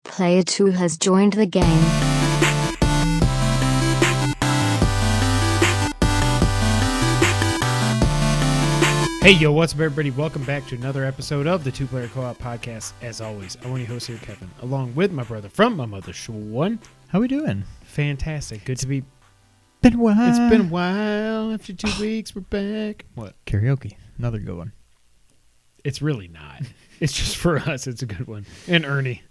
Player 2 has joined the game. Hey, yo, what's up, everybody? Welcome back to another episode of the Two Player Co-op Podcast. As always, I'm one of your hosts here, Kevin, along with my brother from my mother, Sean. How we doing? Fantastic. Good to be... Been a while. It's been a while. After 2 weeks, we're back. What? Karaoke. Another good one. It's really not. It's just for us. It's a good one. And Ernie.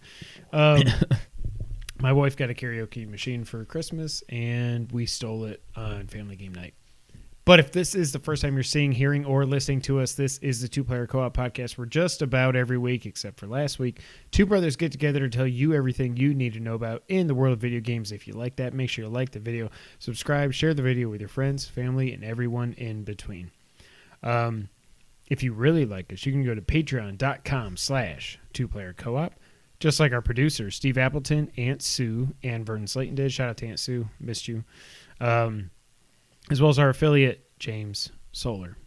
My wife got a karaoke machine for Christmas, and we stole it on family game night. But if this is the first time you're seeing, hearing, or listening to us, this is the Two Player Co-op Podcast. We're just about every week, except for last week, two brothers get together to tell you everything you need to know about in the world of video games. If you like that, make sure you like the video, subscribe, share the video with your friends, family, and everyone in between. If you really like us, you can go to patreon.com/2playercoop. Just like our producers, Steve Appleton, Aunt Sue, and Vernon Slayton did. Shout out to Aunt Sue. Missed you. As well as our affiliate, James Solar.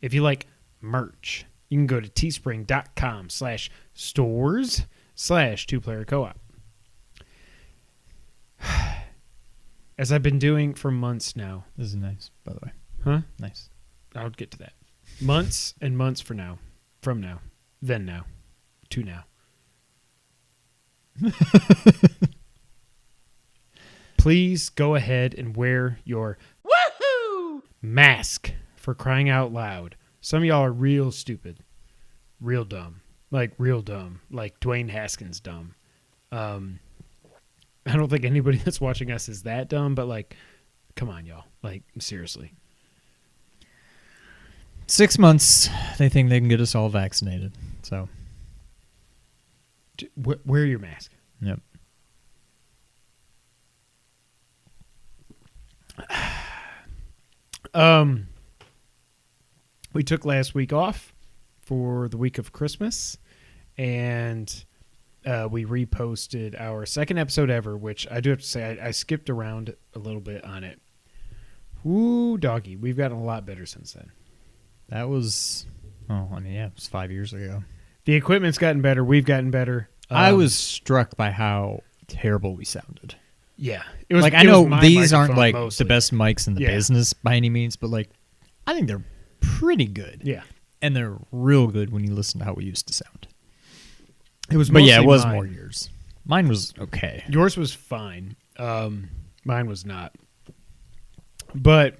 If you like merch, you can go to teespring.com/stores/2playercoop. As I've been doing for months now. This is nice, by the way. Huh? Nice. I'll get to that. Months and months for now. From now. Then now. To now. Please go ahead and wear your mask, for crying out loud. Some of y'all are real stupid. Real dumb. Like real dumb. Like Dwayne Haskins dumb. I don't think anybody that's watching us is that dumb, but like, come on, y'all. Like, seriously. 6 months, they think they can get us all vaccinated. So, wear your mask. Yep. We took last week off for the week of Christmas, and we reposted our second episode ever, which I do have to say I skipped around a little bit on it. Woo, doggy. We've gotten a lot better since then. That was, it was 5 years ago. The equipment's gotten better. We've gotten better. I was struck by how terrible we sounded. Yeah. It was, like, I know these aren't like mostly the best mics in the business by any means, but like, I think they're pretty good. Yeah. And they're real good when you listen to how we used to sound. It was But yeah, it was mine. more yours. Mine was okay. Yours was fine. Mine was not. But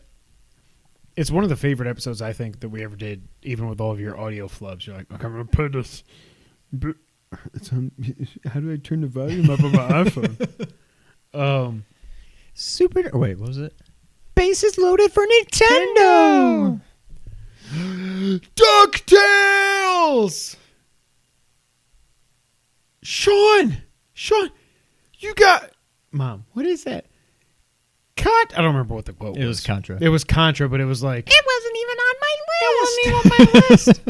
it's one of the favorite episodes, I think, that we ever did, even with all of your audio flubs. You're like, I'm going to put this. How do I turn the volume up on my iPhone? Wait, what was it? Bases loaded for Nintendo! DuckTales! Sean, you got... Mom, what is that? I don't remember what the quote was. It was Contra. It was Contra, but it was like... It wasn't even on my list!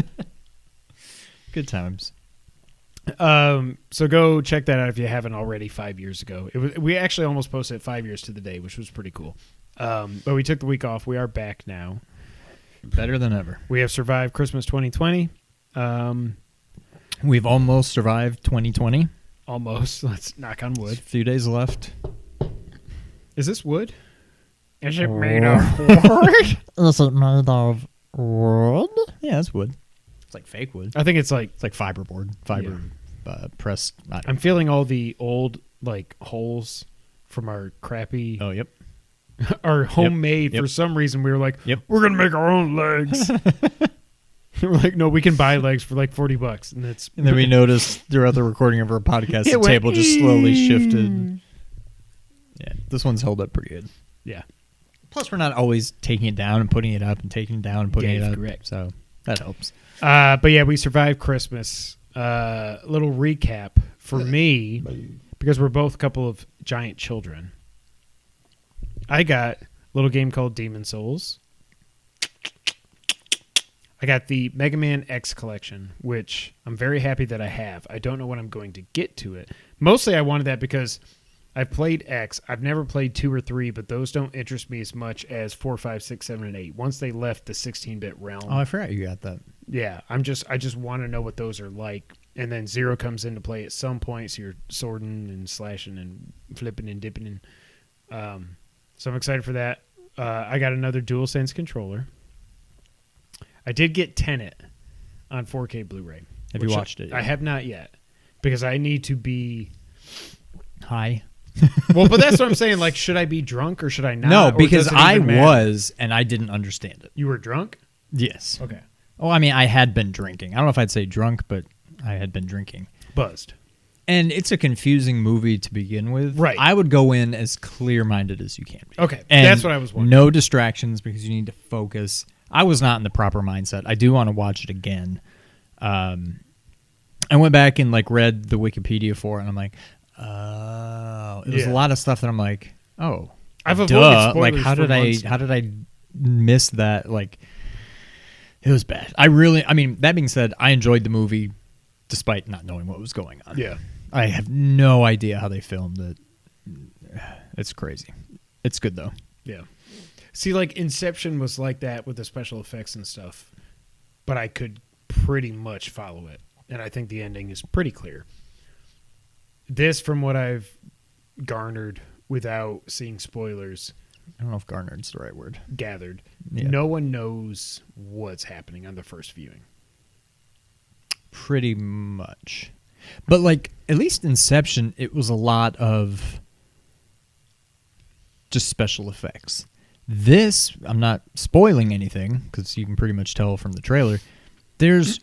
Good times. So go check that out if you haven't already. 5 years ago, we actually almost posted it 5 years to the day, which was pretty cool. But we took the week off. We are back now, better than ever. We have survived Christmas 2020. We've almost survived 2020. Almost. Let's knock on wood. A few days left. Is this wood? Is it made of wood? Is it made of wood? Yeah, it's wood. It's like fake wood. I think it's like fiberboard, pressed. I'm feeling all the old like holes from our crappy. Oh, yep. Our homemade. Yep. For some reason, we were like, yep, we're gonna make our own legs. We're like, no, we can buy legs for like $40, and that's. And then we noticed throughout the recording of our podcast, the table just slowly shifted. Yeah, this one's held up pretty good. Yeah. Plus, we're not always taking it down and putting it up and taking it down and putting it up. Correct. So that helps. But yeah, we survived Christmas. Little recap for me, because we're both a couple of giant children. I got a little game called Demon Souls. I got the Mega Man X collection, which I'm very happy that I have. I don't know when I'm going to get to it. Mostly I wanted that because I've played X. I've never played 2 or 3, but those don't interest me as much as 4, 5, 6, 7, and 8. Once they left the 16-bit realm. Oh, I forgot you got that. Yeah, I just want to know what those are like. and then 0 comes into play at some point, so you're sorting and slashing and flipping and dipping. So I'm excited for that. I got another DualSense controller. I did get Tenet on 4K Blu-ray. Have you watched it yet? I have not yet, because I need to be high. Well, but that's what I'm saying. Like, should I be drunk or should I not? No, Or because does it I even matter? was, and I didn't understand it. You were drunk? Yes. Okay. Oh, I mean, I had been drinking. I don't know if I'd say drunk, but I had been drinking. Buzzed. And it's a confusing movie to begin with. Right. I would go in as clear-minded as you can be. Okay. And That's what I was wondering. No distractions because you need to focus. I was not in the proper mindset. I do want to watch it again. I went back and like read the Wikipedia for it, and I'm like, oh, it was a lot of stuff that I'm like, oh, I've avoided duh. spoilers Like, how for did months I miss that? Like, it was bad. I mean, that being said, I enjoyed the movie despite not knowing what was going on. Yeah. I have no idea how they filmed it. It's crazy. It's good though. Yeah. See, like Inception was like that with the special effects and stuff, but I could pretty much follow it, and I think the ending is pretty clear. This, from what I've garnered without seeing spoilers, I don't know if garnered's the right word. gathered, Yeah. no one knows what's happening on the first viewing. Pretty much. But like at least Inception, it was a lot of just special effects. This, I'm not spoiling anything because you can pretty much tell from the trailer. There's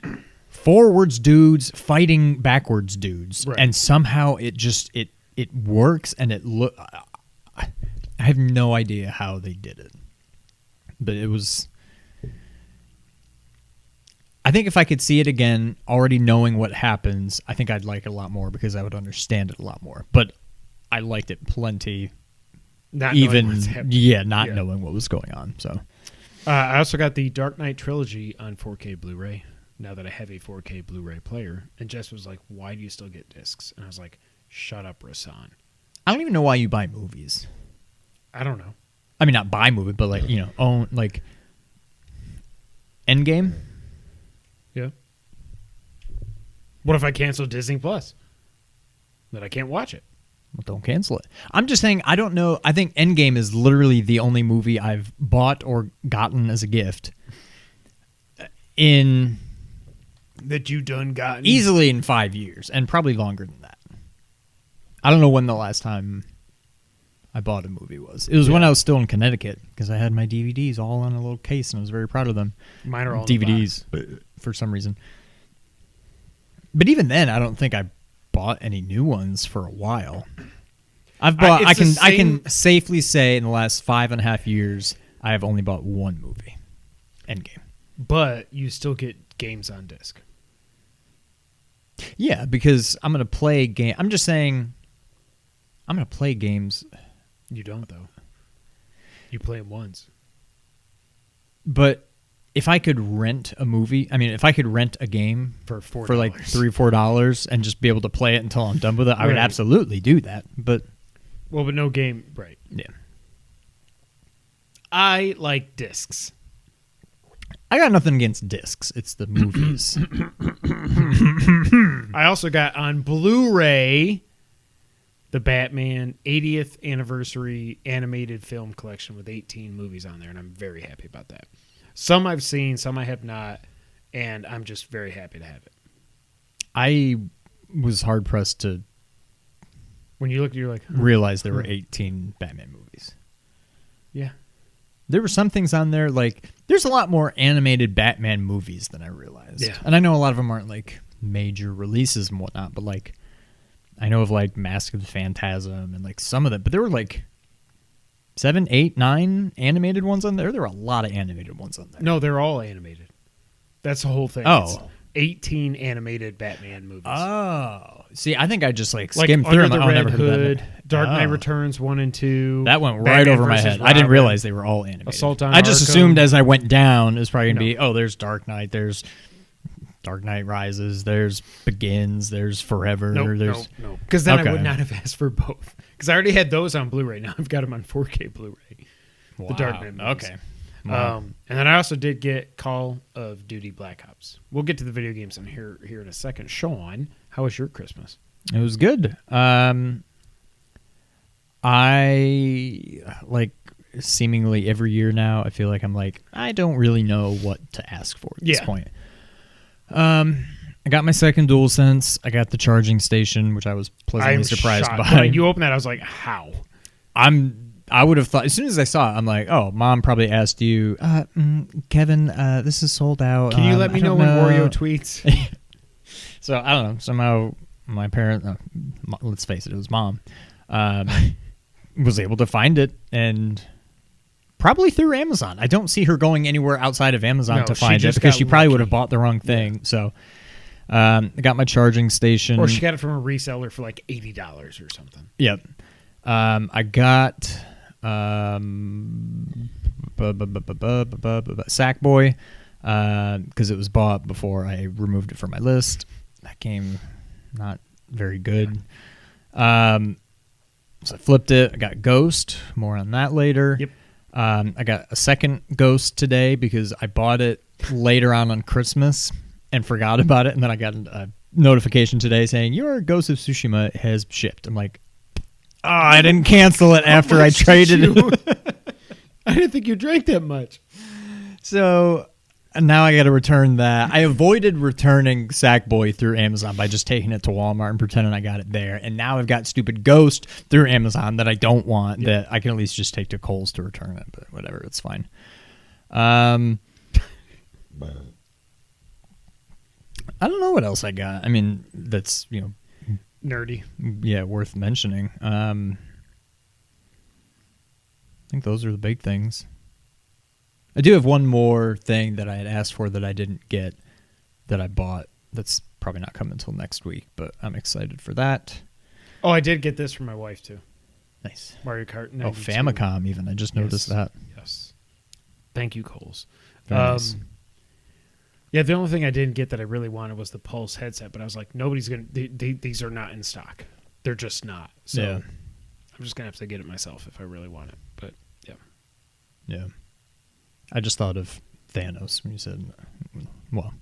forwards dudes fighting backwards dudes, Right. and somehow it just it works, and it look. I have no idea how they did it, but it was. I think if I could see it again, already knowing what happens, I think I'd like it a lot more because I would understand it a lot more. But I liked it plenty. Not knowing Even what's happening. not Yeah. knowing what was going on. So I also got the Dark Knight trilogy on 4K Blu-ray. Now that I have a 4K Blu-ray player, and Jess was like, "Why do you still get discs?" And I was like, "Shut up, Rasan." I don't even know why you buy movies. I don't know. I mean, not buy movie, but like own like Endgame. Yeah. What if I cancel Disney Plus? Then I can't watch it. Well, don't cancel it. I'm just saying, I don't know. I think Endgame is literally the only movie I've bought or gotten as a gift in That you done gotten easily in 5 years, and probably longer than that. I don't know when the last time I bought a movie was. It was when I was still in Connecticut because I had my DVDs all in a little case, and I was very proud of them. Mine are all in the DVDs for some reason. But even then, I don't think I bought any new ones for a while. I've bought. I can safely say in the last 5.5 years, I have only bought one movie, Endgame. But you still get games on disc. Yeah, because I'm gonna play game. I'm just saying, I'm gonna play games. You don't though. You play them once. But if I could rent a movie, I mean, if I could rent a game For $4. for like $3-4 and just be able to play it until I'm done with it, I would Right. absolutely do that. But Well, but no game, right? yeah, I like discs. I got nothing against discs. It's the movies. I also got on Blu-ray the Batman 80th anniversary animated film collection with 18 movies on there, and I'm very happy about that. Some I've seen, some I have not, and I'm just very happy to have it. I was hard pressed to When you look, you're like, realize there were 18 Batman movies. yeah. There were some things on there, like, there's a lot more animated Batman movies than I realized. Yeah. And I know a lot of them aren't, like, major releases and whatnot, but, like, I know of, like, Mask of the Phantasm and, like, some of them. But there were, like, 7, 8, 9 animated ones on there. There were a lot of animated ones on there. No, they're all animated. That's the whole thing. Oh. It's 18 animated Batman movies. Oh. See, I think I just, like, Like skimmed through Under them. the I Red never heard of Hood, that. Dark Knight Oh. Returns 1 and 2. That went right Batman over my versus head. I didn't Robin, realize they were all animated. Assault on I just Arkham. assumed as I went down, it was probably going to be, No. oh, there's Dark Knight, there's Dark Knight Rises, there's Begins, there's Forever. there's No. Because then I Okay. would not have asked for both. Because I already had those on Blu-ray. Now I've got them on 4K Blu-ray. The Dark Knight movies. Okay. And then I also did get Call of Duty Black Ops. We'll get to the video games in here in a second. Sean, how was your Christmas? It was good. I like seemingly every year now. I feel like I'm like I don't really know what to ask for at this point. I got my second DualSense. I got the charging station, which I was pleasantly surprised by. When you opened that, I was like, how? I would have thought, as soon as I saw it, I'm like, oh, Mom probably asked you, Kevin, this is sold out. Can you let me know when Wario tweets? So, I don't know. Somehow, my parent, let's face it, it was Mom, was able to find it, and probably through Amazon. I don't see her going anywhere outside of Amazon to find it, because she probably would have bought the wrong thing. Yeah. So, I got my charging station. Or she got it from a reseller for like $80 or something. Yep. I got Sackboy because it was bought before I removed it from my list. That game not very good. So I flipped it. I got Ghost. More on that later. Yep. I got a second Ghost today because I bought it later on Christmas and forgot about it, and then I got a notification today saying your Ghost of Tsushima has shipped. I'm like, oh, I didn't cancel it after I traded it. I didn't think you drank that much. So now I got to return that. I avoided returning Sackboy through Amazon by just taking it to Walmart and pretending I got it there. And now I've got stupid Ghost through Amazon that I don't want, that I can at least just take to Kohl's to return it. But whatever, it's fine. I don't know what else I got. I mean, that's, nerdy. Yeah, worth mentioning. I think those are the big things. I do have one more thing that I had asked for that I didn't get that I bought. That's probably not coming until next week, but I'm excited for that. Oh, I did get this for my wife too. Nice. Mario Kart 92. Oh, Famicom even. I just noticed that. Yes. Thank you, Kohl's. Nice. Yeah, the only thing I didn't get that I really wanted was the Pulse headset, but I was like, nobody's going to... These are not in stock. They're just not. So yeah. I'm just going to have to get it myself if I really want it. But, yeah. Yeah. I just thought of Thanos when you said... Well,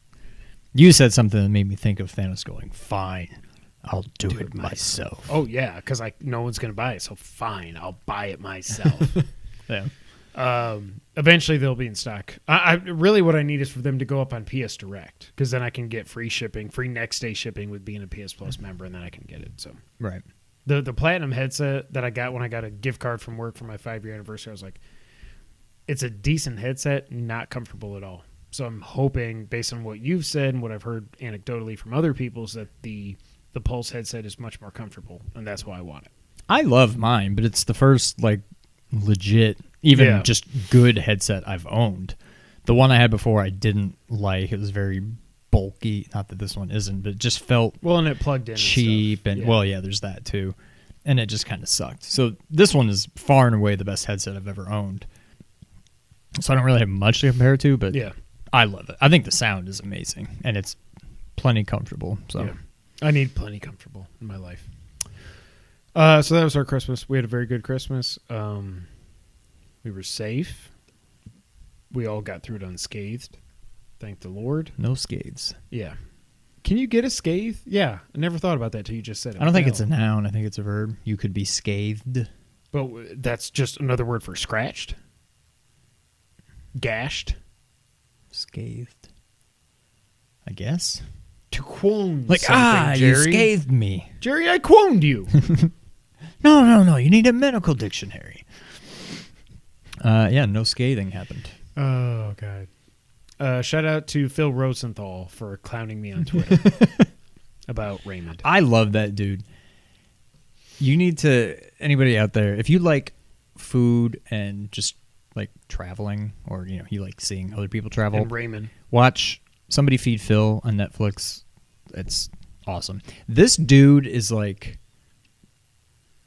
you said something that made me think of Thanos going, fine, I'll do it myself. Oh, yeah, because no one's going to buy it, so fine, I'll buy it myself. Yeah. Eventually they'll be in stock. I really what I need is for them to go up on PS Direct, because then I can get free shipping, free next day shipping with being a PS Plus member, and then I can get it. So right. The Platinum headset that I got when I got a gift card from work for my 5-year anniversary, I was like, it's a decent headset, not comfortable at all. So I'm hoping, based on what you've said and what I've heard anecdotally from other people, is that the Pulse headset is much more comfortable, and that's why I want it. I love mine, but it's the first legit, even just good headset I've owned. The one I had before I didn't like. It was very bulky. Not that this one isn't, but it just felt and it plugged in cheap. And there's that too. And it just kind of sucked. So this one is far and away the best headset I've ever owned. So I don't really have much to compare it to, but I love it. I think the sound is amazing, and it's plenty comfortable. So I need plenty comfortable in my life. So that was our Christmas. We had a very good Christmas. We were safe. We all got through it unscathed. Thank the Lord. No scathes. Yeah. Can you get a scathe? Yeah. I never thought about that till you just said it. I don't think it's a noun. I think it's a verb. You could be scathed. But that's just another word for scratched? Gashed? Scathed. I guess. To quote Jerry. You scathed me. Jerry, I quoted you. No. You need a medical dictionary. No scathing happened. Oh, God. Shout out to Phil Rosenthal for clowning me on Twitter about Raymond. I love that dude. You need to, anybody out there, if you like food and just like traveling, or you like seeing other people travel, and Raymond, watch Somebody Feed Phil on Netflix. It's awesome. This dude is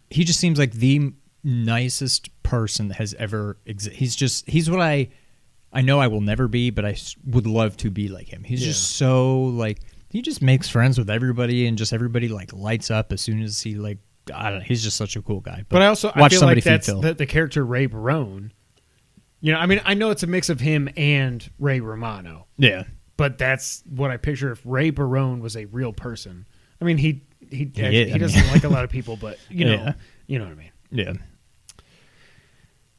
he just seems like the nicest person that has ever existed. He's what I know I will never be, but I would love to be like him. He's just so he just makes friends with everybody, and just everybody lights up as soon as he I don't know. He's just such a cool guy. But I feel like that's the character Ray Barone You know, I mean, I know it's a mix of him and Ray Romano. Yeah. But that's what I picture if Ray Barone was a real person. I mean, he doesn't like a lot of people, but you know what I mean. Yeah.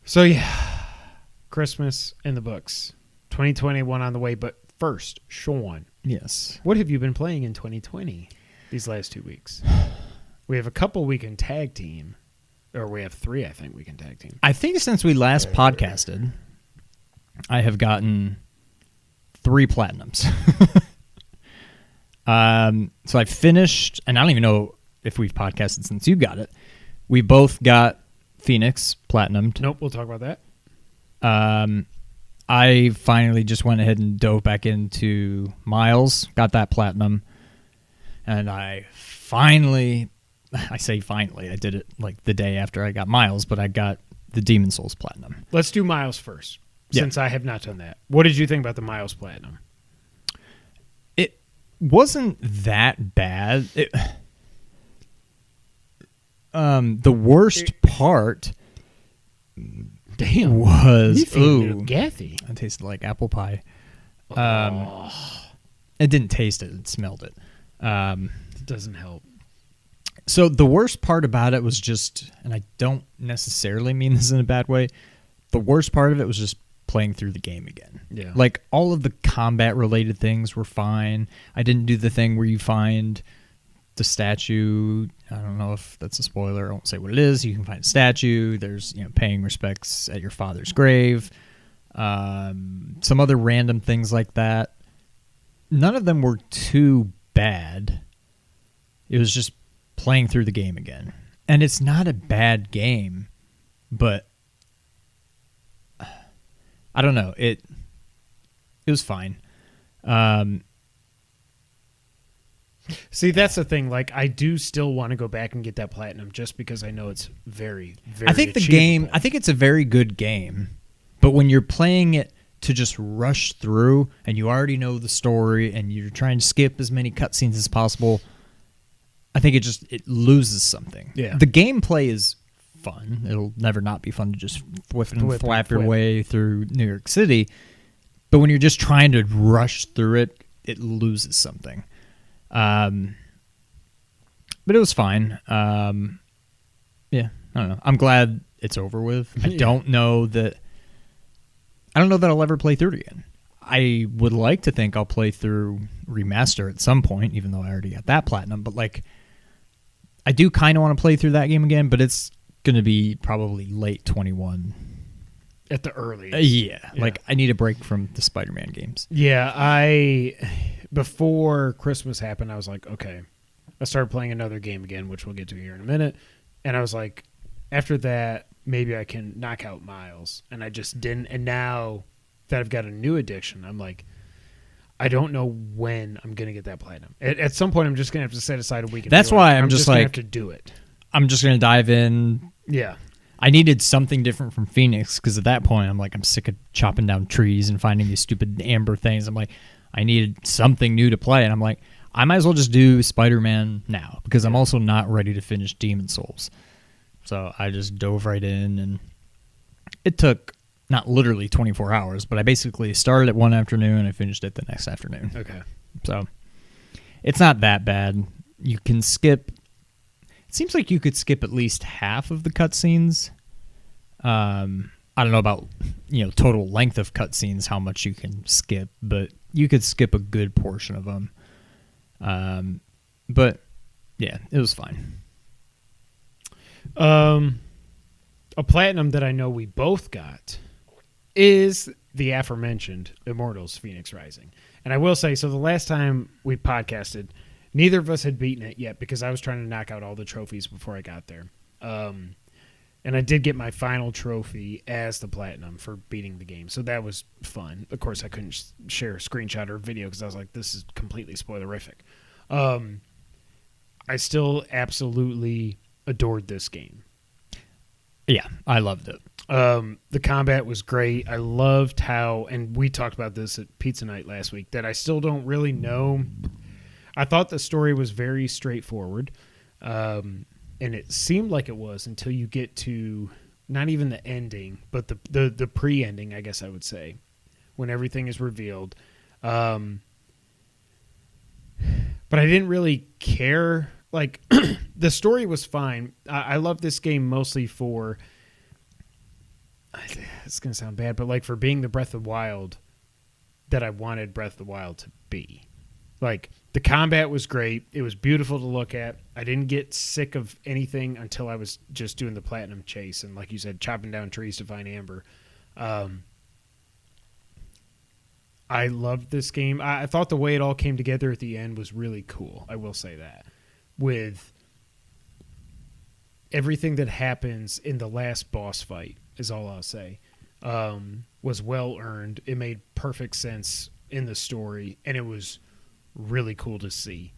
So yeah, Christmas in the books, 2021 on the way. But first, Sean, Yes. what have you been playing in 2020 these last 2 weeks? We have a couple we can tag team, or we have 3, I think we can tag team. I think since we last podcasted, I have gotten 3 platinums. So I finished, and I don't even know if we've podcasted since you got it. We both got Fenyx platinumed. Nope, we'll talk about that. I finally just went ahead and dove back into Miles, got that platinum, and I say finally, I did it like the day after I got Miles, but I got the Demon Souls platinum. Let's do Miles first, since I have not done that. What did you think about the Miles platinum? It wasn't that bad. The worst part was Gathy. It tasted like apple pie. It didn't taste it; it smelled it. It doesn't help. So the worst part about it was just, and I don't necessarily mean this in a bad way, the worst part of it was just playing through the game again. Yeah. Like, all of the combat-related things were fine. I didn't do the thing where you find the statue. I don't know if that's a spoiler. I won't say what it is. You can find a statue. There's, paying respects at your father's grave. Some other random things like that. None of them were too bad. It was just playing through the game again. And it's not a bad game, but I don't know. It was fine. See, that's the thing. Like, I do still want to go back and get that platinum just because I know it's very, very I think it's a very good game, but when you're playing it to just rush through and you already know the story and you're trying to skip as many cutscenes as possible, I think it loses something. Yeah. The gameplay is fun. It'll never not be fun to just flap your way through New York City. But when you're just trying to rush through it, it loses something. But it was fine. Yeah, I don't know. I'm glad it's over with. I don't know that I'll ever play through it again. I would like to think I'll play through Remaster at some point, even though I already got that platinum. But I do kind of want to play through that game again, but it's going to be probably late 21. At the earliest. Yeah. I need a break from the Spider-Man games. Yeah, before Christmas happened, I was like, okay. I started playing another game again, which we'll get to here in a minute. And I was like, after that, maybe I can knock out Miles. And I just didn't. And now that I've got a new addiction, I'm like, I don't know when I'm going to get that platinum. At some point, I'm just going to have to set aside a week. That's why I'm just going to have to do it. I'm just going to dive in. Yeah. I needed something different from Fenyx because at that point, I'm sick of chopping down trees and finding these stupid amber things. I'm like, I needed something new to play. And I'm like, I might as well just do Spider-Man now because I'm also not ready to finish Demon Souls. So I just dove right in, and it took not literally 24 hours, but I basically started it one afternoon and I finished it the next afternoon. Okay. So it's not that bad. You can skip. It seems like you could skip at least half of the cutscenes. I don't know about total length of cutscenes, how much you can skip, but you could skip a good portion of them. But yeah, it was fine. A platinum that I know we both got is the aforementioned Immortals Fenyx Rising. And I will say, so the last time we podcasted, neither of us had beaten it yet because I was trying to knock out all the trophies before I got there. And I did get my final trophy as the platinum for beating the game. So that was fun. Of course, I couldn't share a screenshot or video because I was like, this is completely spoilerific. I still absolutely adored this game. Yeah, I loved it. The combat was great. I loved how, and we talked about this at Pizza Night last week, that I still don't really know. I thought the story was very straightforward, and it seemed like it was until you get to not even the ending, but the pre-ending, I guess I would say, when everything is revealed. But I didn't really care. Like, the story was fine. I love this game mostly for, it's going to sound bad, but like for being the Breath of the Wild that I wanted Breath of the Wild to be. Like, the combat was great. It was beautiful to look at. I didn't get sick of anything until I was just doing the platinum chase and, like you said, chopping down trees to find amber. I loved this game. I thought the way it all came together at the end was really cool. I will say that. With everything that happens in the last boss fight is all I'll say. Was well earned. It made perfect sense in the story, and it was really cool to see.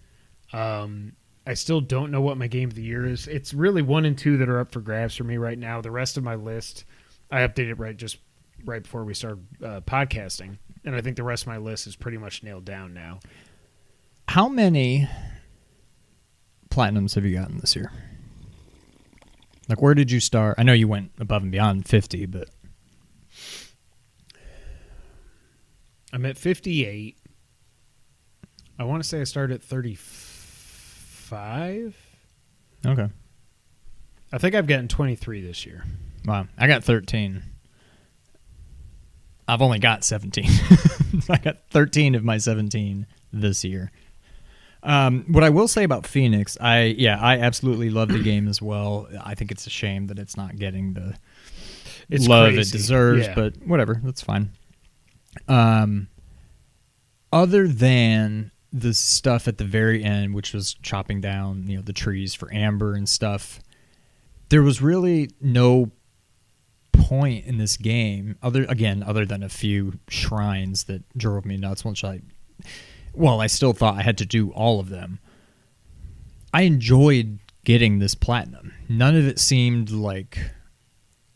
I still don't know what my game of the year is. It's really 1 and 2 that are up for grabs for me right now. The rest of my list, I updated right before we started podcasting, and I think the rest of my list is pretty much nailed down now. How many platinums have you gotten this year? Like, where did you start? I know you went above and beyond 50, but I'm at 58. I want to say I started at 35. Okay. I think I've gotten 23 this year. Wow. I got 13. I've only got 17. I got 13 of my 17 this year. What I will say about Fenyx, I absolutely love the game as well. I think it's a shame that it's not getting the love it deserves, but whatever, that's fine. Other than the stuff at the very end, which was chopping down, the trees for amber and stuff, there was really no point in this game other than a few shrines that drove me nuts. I still thought I had to do all of them. I enjoyed getting this platinum. None of it seemed like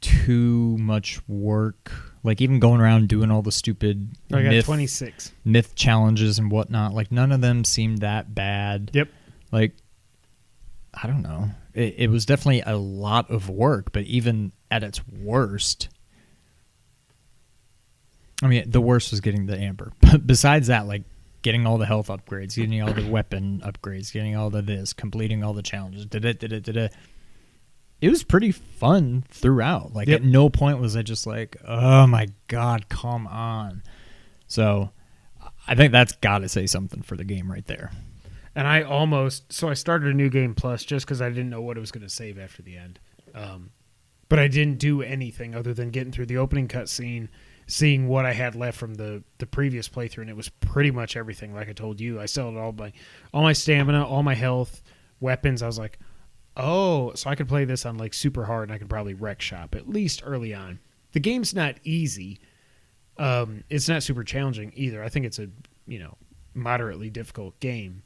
too much work. Like, even going around doing all the stupid I got 26 myth challenges and whatnot, like, none of them seemed that bad. Yep. Like, I don't know. It was definitely a lot of work, but even at its worst, I mean, the worst was getting the amber. But besides that, like, getting all the health upgrades, getting all the weapon upgrades, getting all the this, completing all the challenges, it was pretty fun throughout. Like, at no point was I just like, oh my God, come on. So I think that's got to say something for the game right there. And I started a new game plus just because I didn't know what it was going to save after the end. But I didn't do anything other than getting through the opening cutscene, seeing what I had left from the previous playthrough, and it was pretty much everything. Like I told you, I still had all my stamina, all my health, weapons. I was like, oh, so I could play this on like super hard, and I could probably wreck shop at least early on. The game's not easy. It's not super challenging either. I think it's a moderately difficult game,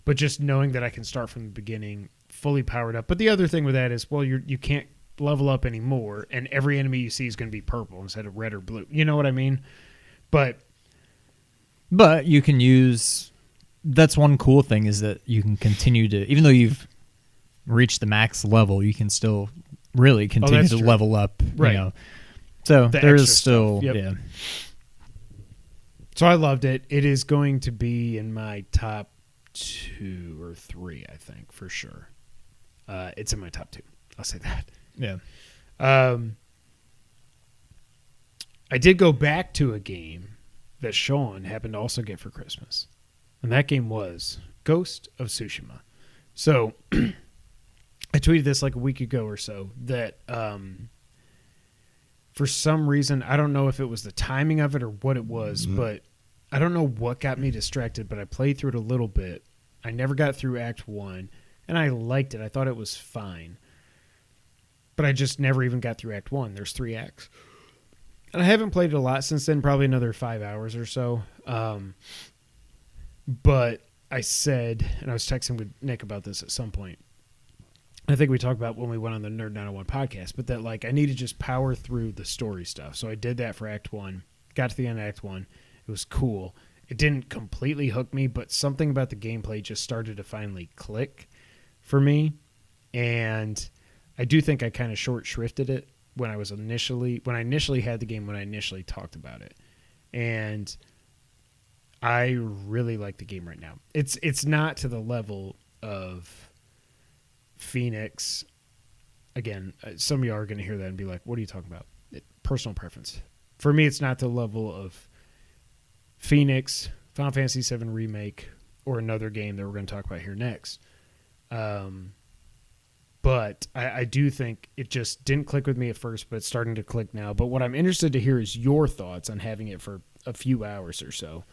but just knowing that I can start from the beginning, fully powered up. But the other thing with that is, well, you can't level up anymore, and every enemy you see is going to be purple instead of red or blue. You know what I mean? But you can use. That's one cool thing, is that you can continue to, even though you've reach the max level, you can still really continue to level up, right? So there is still, yep. So I loved it. It is going to be in my top 2 or 3, I think, for sure. It's in my top 2. I'll say that. Yeah. I did go back to a game that Sean happened to also get for Christmas, and that game was Ghost of Tsushima. So I tweeted this like a week ago or so that for some reason, I don't know if it was the timing of it or what it was, but I don't know what got me distracted, but I played through it a little bit. I never got through Act 1, and I liked it. I thought it was fine. But I just never even got through Act 1. There's 3 acts. And I haven't played it a lot since then, probably another 5 hours or so. But I said, and I was texting with Nick about this at some point, I think we talked about when we went on the Nerd 901 podcast, but that like I need to just power through the story stuff. So I did that for Act 1, got to the end of Act 1. It was cool. It didn't completely hook me, but something about the gameplay just started to finally click for me. And I do think I kind of short shrifted it when I initially had the game, when I initially talked about it. And I really like the game right now. It's not to the level of Fenyx. Again, some of y'all are going to hear that and be like, what are you talking about? Personal preference. For me, it's not the level of Fenyx, Final Fantasy VII Remake, or another game that we're going to talk about here next. But I do think it just didn't click with me at first, but it's starting to click now. But what I'm interested to hear is your thoughts on having it for a few hours or so.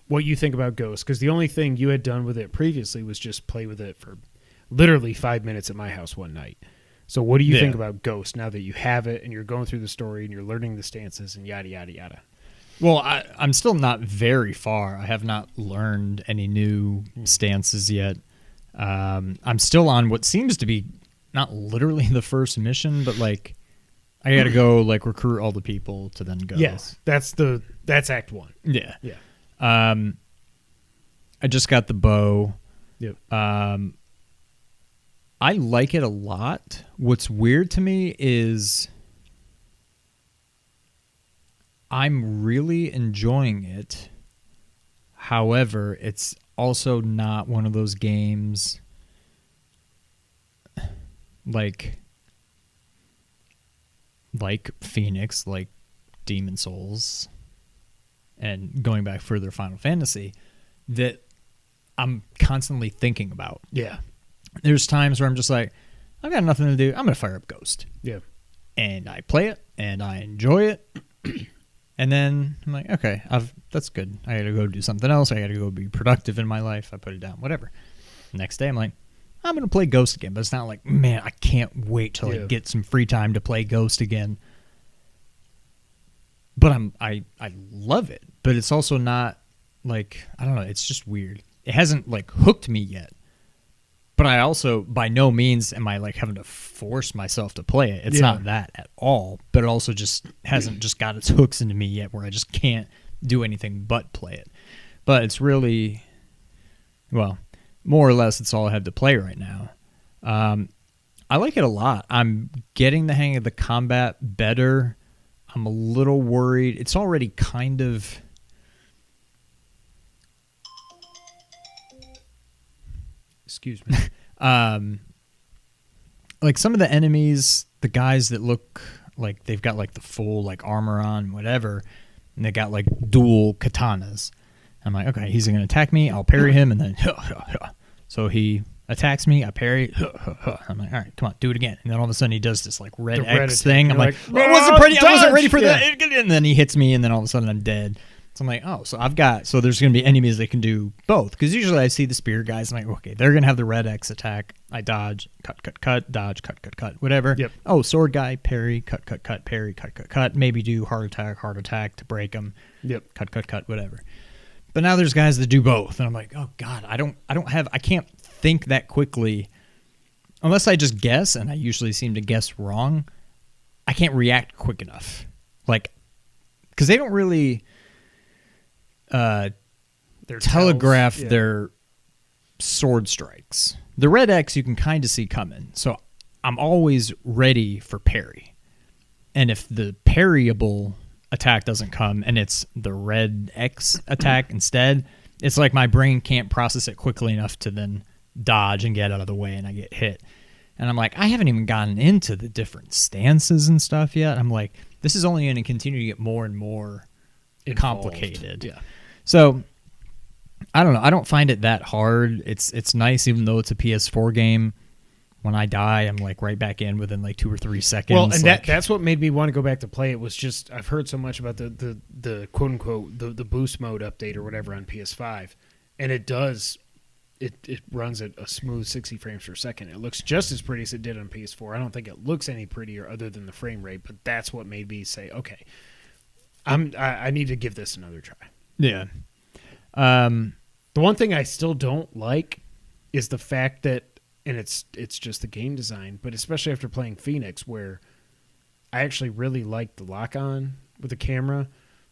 What you think about Ghost, because the only thing you had done with it previously was just play with it for literally 5 minutes at my house one night. So what do you think about Ghost now that you have it and you're going through the story and you're learning the stances and yada, yada, yada? Well, I'm still not very far. I have not learned any new stances yet. I'm still on what seems to be not literally the first mission, but like I got to go like recruit all the people to then go. Yes, that's Act 1. Yeah. Yeah. I just got the bow. Yep. I like it a lot. What's weird to me is I'm really enjoying it. However, it's also not one of those games like Fenyx, like Demon Souls, and going back further, Final Fantasy, that I'm constantly thinking about. Yeah. There's times where I'm just like, I've got nothing to do. I'm going to fire up Ghost. Yeah. And I play it, and I enjoy it. And then I'm like, okay, that's good. I got to go do something else. I got to go be productive in my life. I put it down, whatever. Next day, I'm like, I'm going to play Ghost again. But it's not like, man, I can't wait till I get some free time to play Ghost again. But I love it. But it's also not like, I don't know, it's just weird. It hasn't like hooked me yet. But I also, by no means am I like having to force myself to play it. It's not that at all. But it also just hasn't just got its hooks into me yet where I just can't do anything but play it. But it's really, well, more or less it's all I have to play right now. I like it a lot. I'm getting the hang of the combat better. I'm a little worried. It's already kind of... Excuse me. Like some of the enemies, the guys that look like they've got like the full like armor on, whatever, and they got like dual katanas. I'm like, okay, he's going to attack me. I'll parry him, and then so he attacks me. I parry. I'm like, all right, come on, do it again. And then all of a sudden he does this like red X thing. I'm like, I wasn't ready for that. And then he hits me, and then all of a sudden I'm dead. So I'm like, oh, so there's going to be enemies that can do both. Because usually I see the spear guys, I'm like, okay, they're going to have the red X attack. I dodge, cut, dodge, cut, whatever. Yep. Oh, sword guy, parry, cut, parry, cut. Maybe do heart attack to break them. Yep. Cut, whatever. But now there's guys that do both. And I'm like, oh, God, I can't think that quickly. Unless I just guess, and I usually seem to guess wrong, I can't react quick enough. Like, because they don't really... telegraph their sword strikes. The red X you can kind of see coming, so I'm always ready for parry. And if the parryable attack doesn't come and it's the red X attack instead, it's like my brain can't process it quickly enough to then dodge and get out of the way, and I get hit. And I'm like, I haven't even gotten into the different stances and stuff yet. I'm like, this is only going to continue to get more and more complicated. Yeah. So, I don't know. I don't find it that hard. It's nice, even though it's a PS4 game. When I die, I'm like right back in within like 2 or 3 seconds. Well, and that's what made me want to go back to play it. Was just I've heard so much about the quote unquote the boost mode update or whatever on PS5, and it does. It runs at a smooth 60 frames per second. It looks just as pretty as it did on PS4. I don't think it looks any prettier other than the frame rate, but that's what made me say, okay, I need to give this another try. Yeah. The one thing I still don't like is the fact that, and it's just the game design, but especially after playing Fenyx, where I actually really like the lock-on with the camera,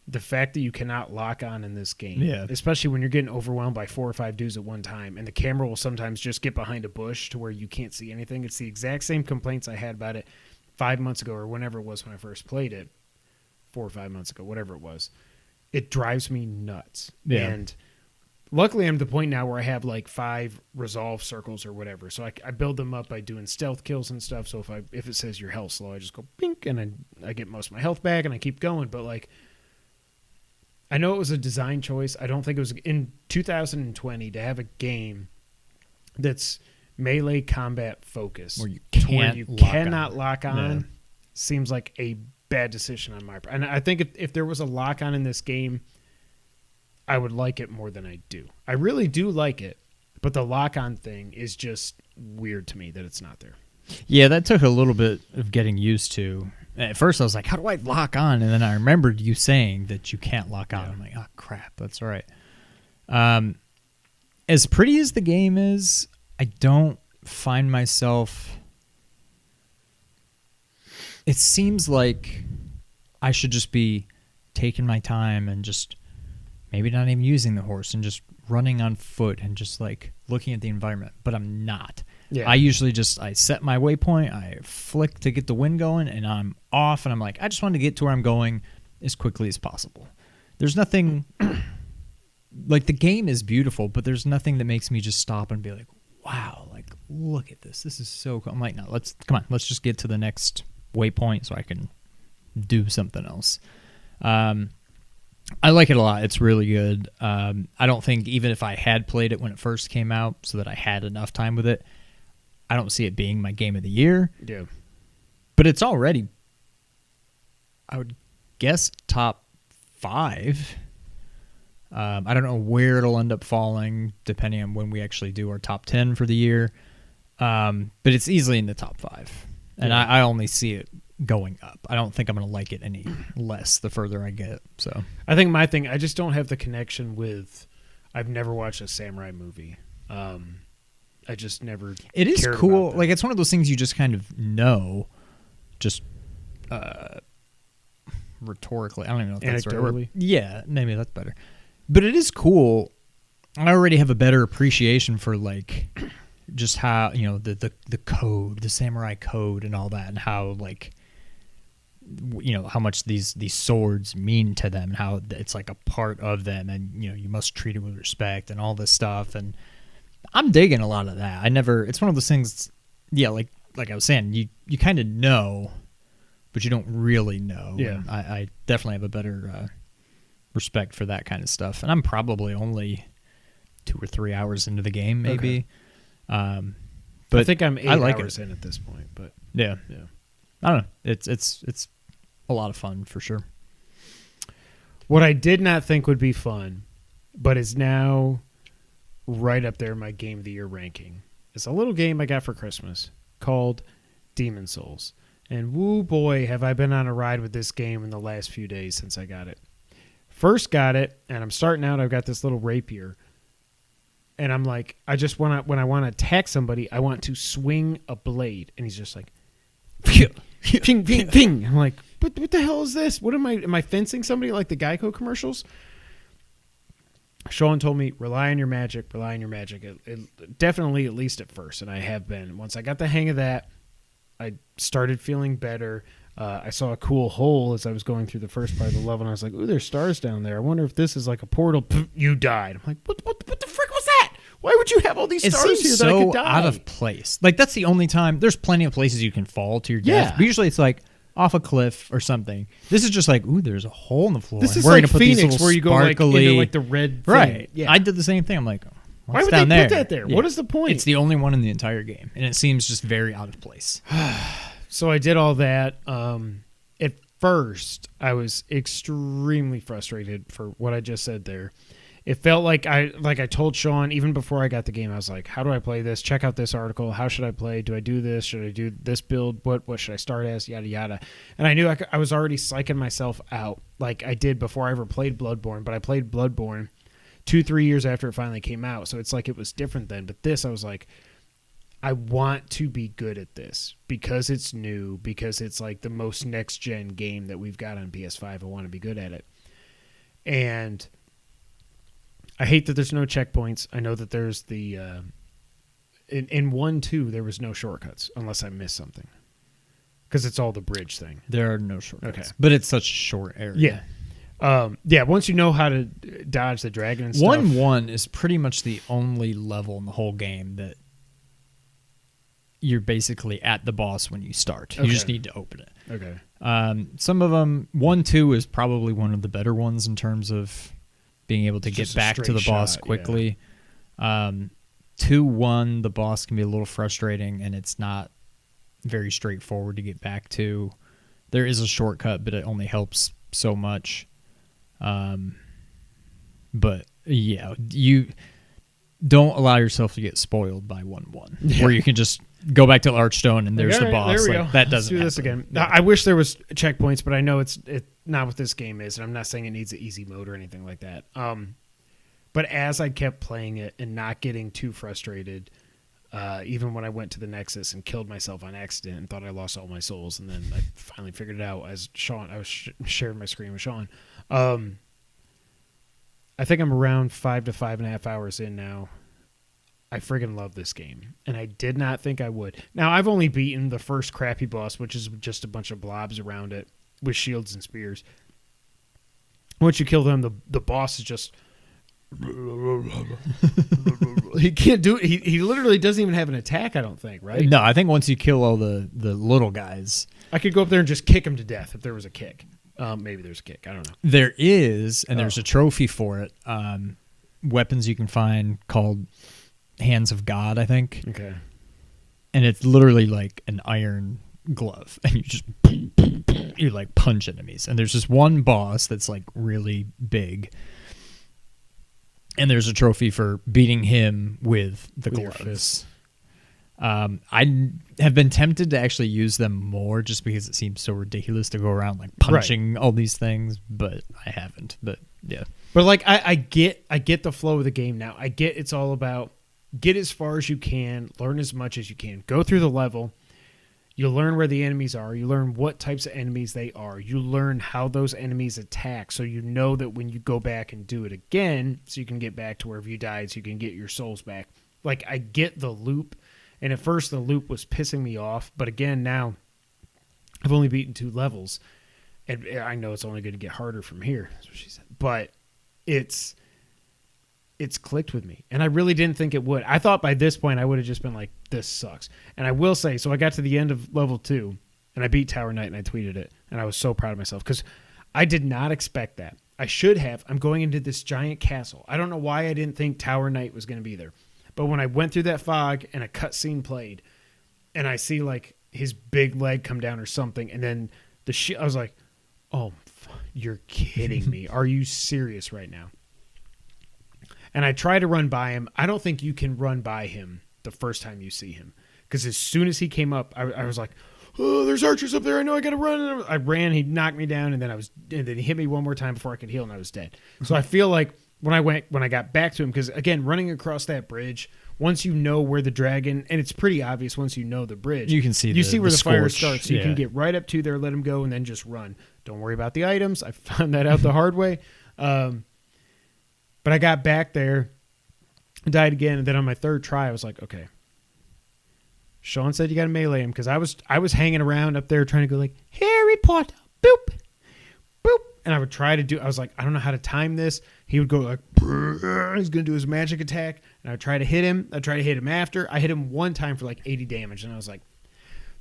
the fact that you cannot lock on in this game, Yeah. especially when you're getting overwhelmed by 4 or 5 dudes at one time, and the camera will sometimes just get behind a bush to where you can't see anything. It's the exact same complaints I had about it 5 months ago or whenever it was when I first played it, 4 or 5 months ago, whatever it was. It drives me nuts. Yeah. And luckily, I'm at the point now where I have like 5 resolve circles or whatever. So I build them up by doing stealth kills and stuff. So if it says your health's low, I just go bink and I get most of my health back and I keep going. But like, I know it was a design choice. I don't think it was in 2020 to have a game that's melee combat focused Where you cannot lock on. Yeah. Seems like a bad decision on my part. And I think if there was a lock on in this game, I would like it more than I do. I really do like it, but the lock on thing is just weird to me that it's not there. Yeah, that took a little bit of getting used to. At first, I was like, how do I lock on? And then I remembered you saying that you can't lock on. I'm like, oh, crap, that's right. As pretty as the game is, I don't find myself... It seems like I should just be taking my time and just maybe not even using the horse and just running on foot and just like looking at the environment. But I'm not. Yeah. I usually I set my waypoint, I flick to get the wind going, and I'm off, and I'm like, I just want to get to where I'm going as quickly as possible. There's nothing... like, the game is beautiful, but there's nothing that makes me just stop and be like, wow, like, look at this. This is so cool. I'm like, no, let's just get to the next waypoint so I can do something else. I like it a lot. It's really good. I don't think even if I had played it when it first came out so that I had enough time with it, I don't see it being my game of the year. Yeah. But it's already, I would guess, top 5. I don't know where it'll end up falling depending on when we actually do our top 10 for the year. But it's easily in the top 5. And Yeah. I only see it going up. I don't think I'm going to like it any less the further I get. So I think my thing, I just don't have the connection with... I've never watched a samurai movie. I just never... it is cared cool. about that. Like, it's one of those things you just kind of know, just rhetorically. I don't even know if that's the right word. Anecdotally? Yeah, maybe that's better. But it is cool. I already have a better appreciation for, like, just how, you know, the code, the samurai code and all that, and how, like, you know, how much these swords mean to them, and how it's like a part of them, and, you know, you must treat it with respect and all this stuff. And I'm digging a lot of that. It's one of those things, yeah, like I was saying, you kind of know, but you don't really know. Yeah. And I definitely have a better respect for that kind of stuff. And I'm probably only 2 or 3 hours into the game, maybe. Okay. But I think I'm 8 like hours in at this point, but yeah. yeah. I don't know. It's a lot of fun for sure. What I did not think would be fun, but is now right up there in my Game of the Year ranking, is a little game I got for Christmas called Demon Souls. And woo boy, have I been on a ride with this game in the last few days since I got it. First got it, and I'm starting out, I've got this little rapier. And I'm like, when I want to attack somebody, I want to swing a blade. And he's just like, ping, ping, ping. I'm like, what the hell is this? What am I fencing somebody like the Geico commercials? Sean told me, rely on your magic. It definitely, at least at first, and I have been. Once I got the hang of that, I started feeling better. I saw a cool hole as I was going through the first part of the level, and I was like, ooh, there's stars down there. I wonder if this is like a portal. You died. I'm like, what the frick was that? Why would you have all these stars here that I could die? Out of place. Like, that's the only time. There's plenty of places you can fall to your death. Yeah. But usually it's like off a cliff or something. This is just like, ooh, there's a hole in the floor. This is We're like gonna put these Fenyx, little where you go like sparkly... into like the red thing. Right. Yeah. I did the same thing. I'm like, why what's would down they there? put that there? Yeah. What is the point? It's the only one in the entire game, and it seems just very out of place. So I did all that. At first, I was extremely frustrated for what I just said there. It felt like I told Sean, even before I got the game, I was like, how do I play this? Check out this article. How should I play? Do I do this? Should I do this build? What should I start as? Yada, yada. And I knew I was already psyching myself out like I did before I ever played Bloodborne. But I played Bloodborne 2-3 years after it finally came out. So it's like it was different then. But this, I was like, I want to be good at this because it's new, because it's like the most next-gen game that we've got on PS5. I want to be good at it. And I hate that there's no checkpoints. I know that there's the in 1-2 there was no shortcuts unless I missed something, because it's all the bridge thing. There are no shortcuts, okay, but it's such a short area. Yeah. Once you know how to dodge the dragon and stuff. 1-1 is pretty much the only level in the whole game that you're basically at the boss when you start. You just need to open it. Okay. Some of them, 1-2 is probably one of the better ones in terms of being able to get back to the boss quickly. 2-1, the boss can be a little frustrating, and it's not very straightforward to get back to. There is a shortcut, but it only helps so much. But yeah, you don't allow yourself to get spoiled by 1-1, where you can just go back to Archstone and there's the boss. There we like, go. That doesn't Let's do happen. this again. I wish there was checkpoints, but I know it's not what this game is, and I'm not saying it needs an easy mode or anything like that. But as I kept playing it and not getting too frustrated, even when I went to the Nexus and killed myself on accident and thought I lost all my souls, and then I finally figured it out as Sean. I was sharing my screen with Sean. I think I'm around 5 to 5.5 hours in now. I friggin' love this game, and I did not think I would. Now, I've only beaten the first crappy boss, which is just a bunch of blobs around it with shields and spears. Once you kill them, the boss is just... he can't do it. He literally doesn't even have an attack, I don't think, right? No, I think once you kill all the little guys... I could go up there and just kick him to death if there was a kick. Maybe there's a kick. I don't know. There is, and there's a trophy for it. Weapons you can find called Hands of God, I think. Okay. And it's literally like an iron glove, and you like punch enemies. And there's just one boss that's like really big, and there's a trophy for beating him with the gloves. I have been tempted to actually use them more just because it seems so ridiculous to go around like punching all these things, but I haven't. But yeah. But like I get the flow of the game now. I get it's all about get as far as you can, learn as much as you can, go through the level. You learn where the enemies are. You learn what types of enemies they are. You learn how those enemies attack, so you know that when you go back and do it again, so you can get back to wherever you died, so you can get your souls back. Like, I get the loop, and at first the loop was pissing me off, but again, now I've only beaten 2 levels, and I know it's only going to get harder from here. That's what she said. But it's clicked with me, and I really didn't think it would. I thought by this point I would have just been like, this sucks. And I will say, so I got to the end of level 2 and I beat Tower Knight, and I tweeted it, and I was so proud of myself because I did not expect that. I should have. I'm going into this giant castle. I don't know why I didn't think Tower Knight was going to be there, but when I went through that fog and a cutscene played and I see like his big leg come down or something, and then I was like, oh, you're kidding me. Are you serious right now? And I try to run by him. I don't think you can run by him the first time you see him, because as soon as he came up, I was like, oh, there's archers up there. I know I got to run. And I ran. He knocked me down, and then he hit me one more time before I could heal, and I was dead. So I feel like when I got back to him, because again, running across that bridge, once you know where the dragon, and it's pretty obvious once you know the bridge, you can see where the fire scorch. starts. So you can get right up to there, let him go, and then just run. Don't worry about the items. I found that out the hard way. But I got back there, died again, and then on my third try, I was like, okay. Sean said you got to melee him, because I was hanging around up there trying to go like, Harry Potter, boop, boop. And I would try to I was like, I don't know how to time this. He would go like, he's going to do his magic attack, and I would try to hit him. I'd try to hit him after. I hit him one time for like 80 damage, and I was like,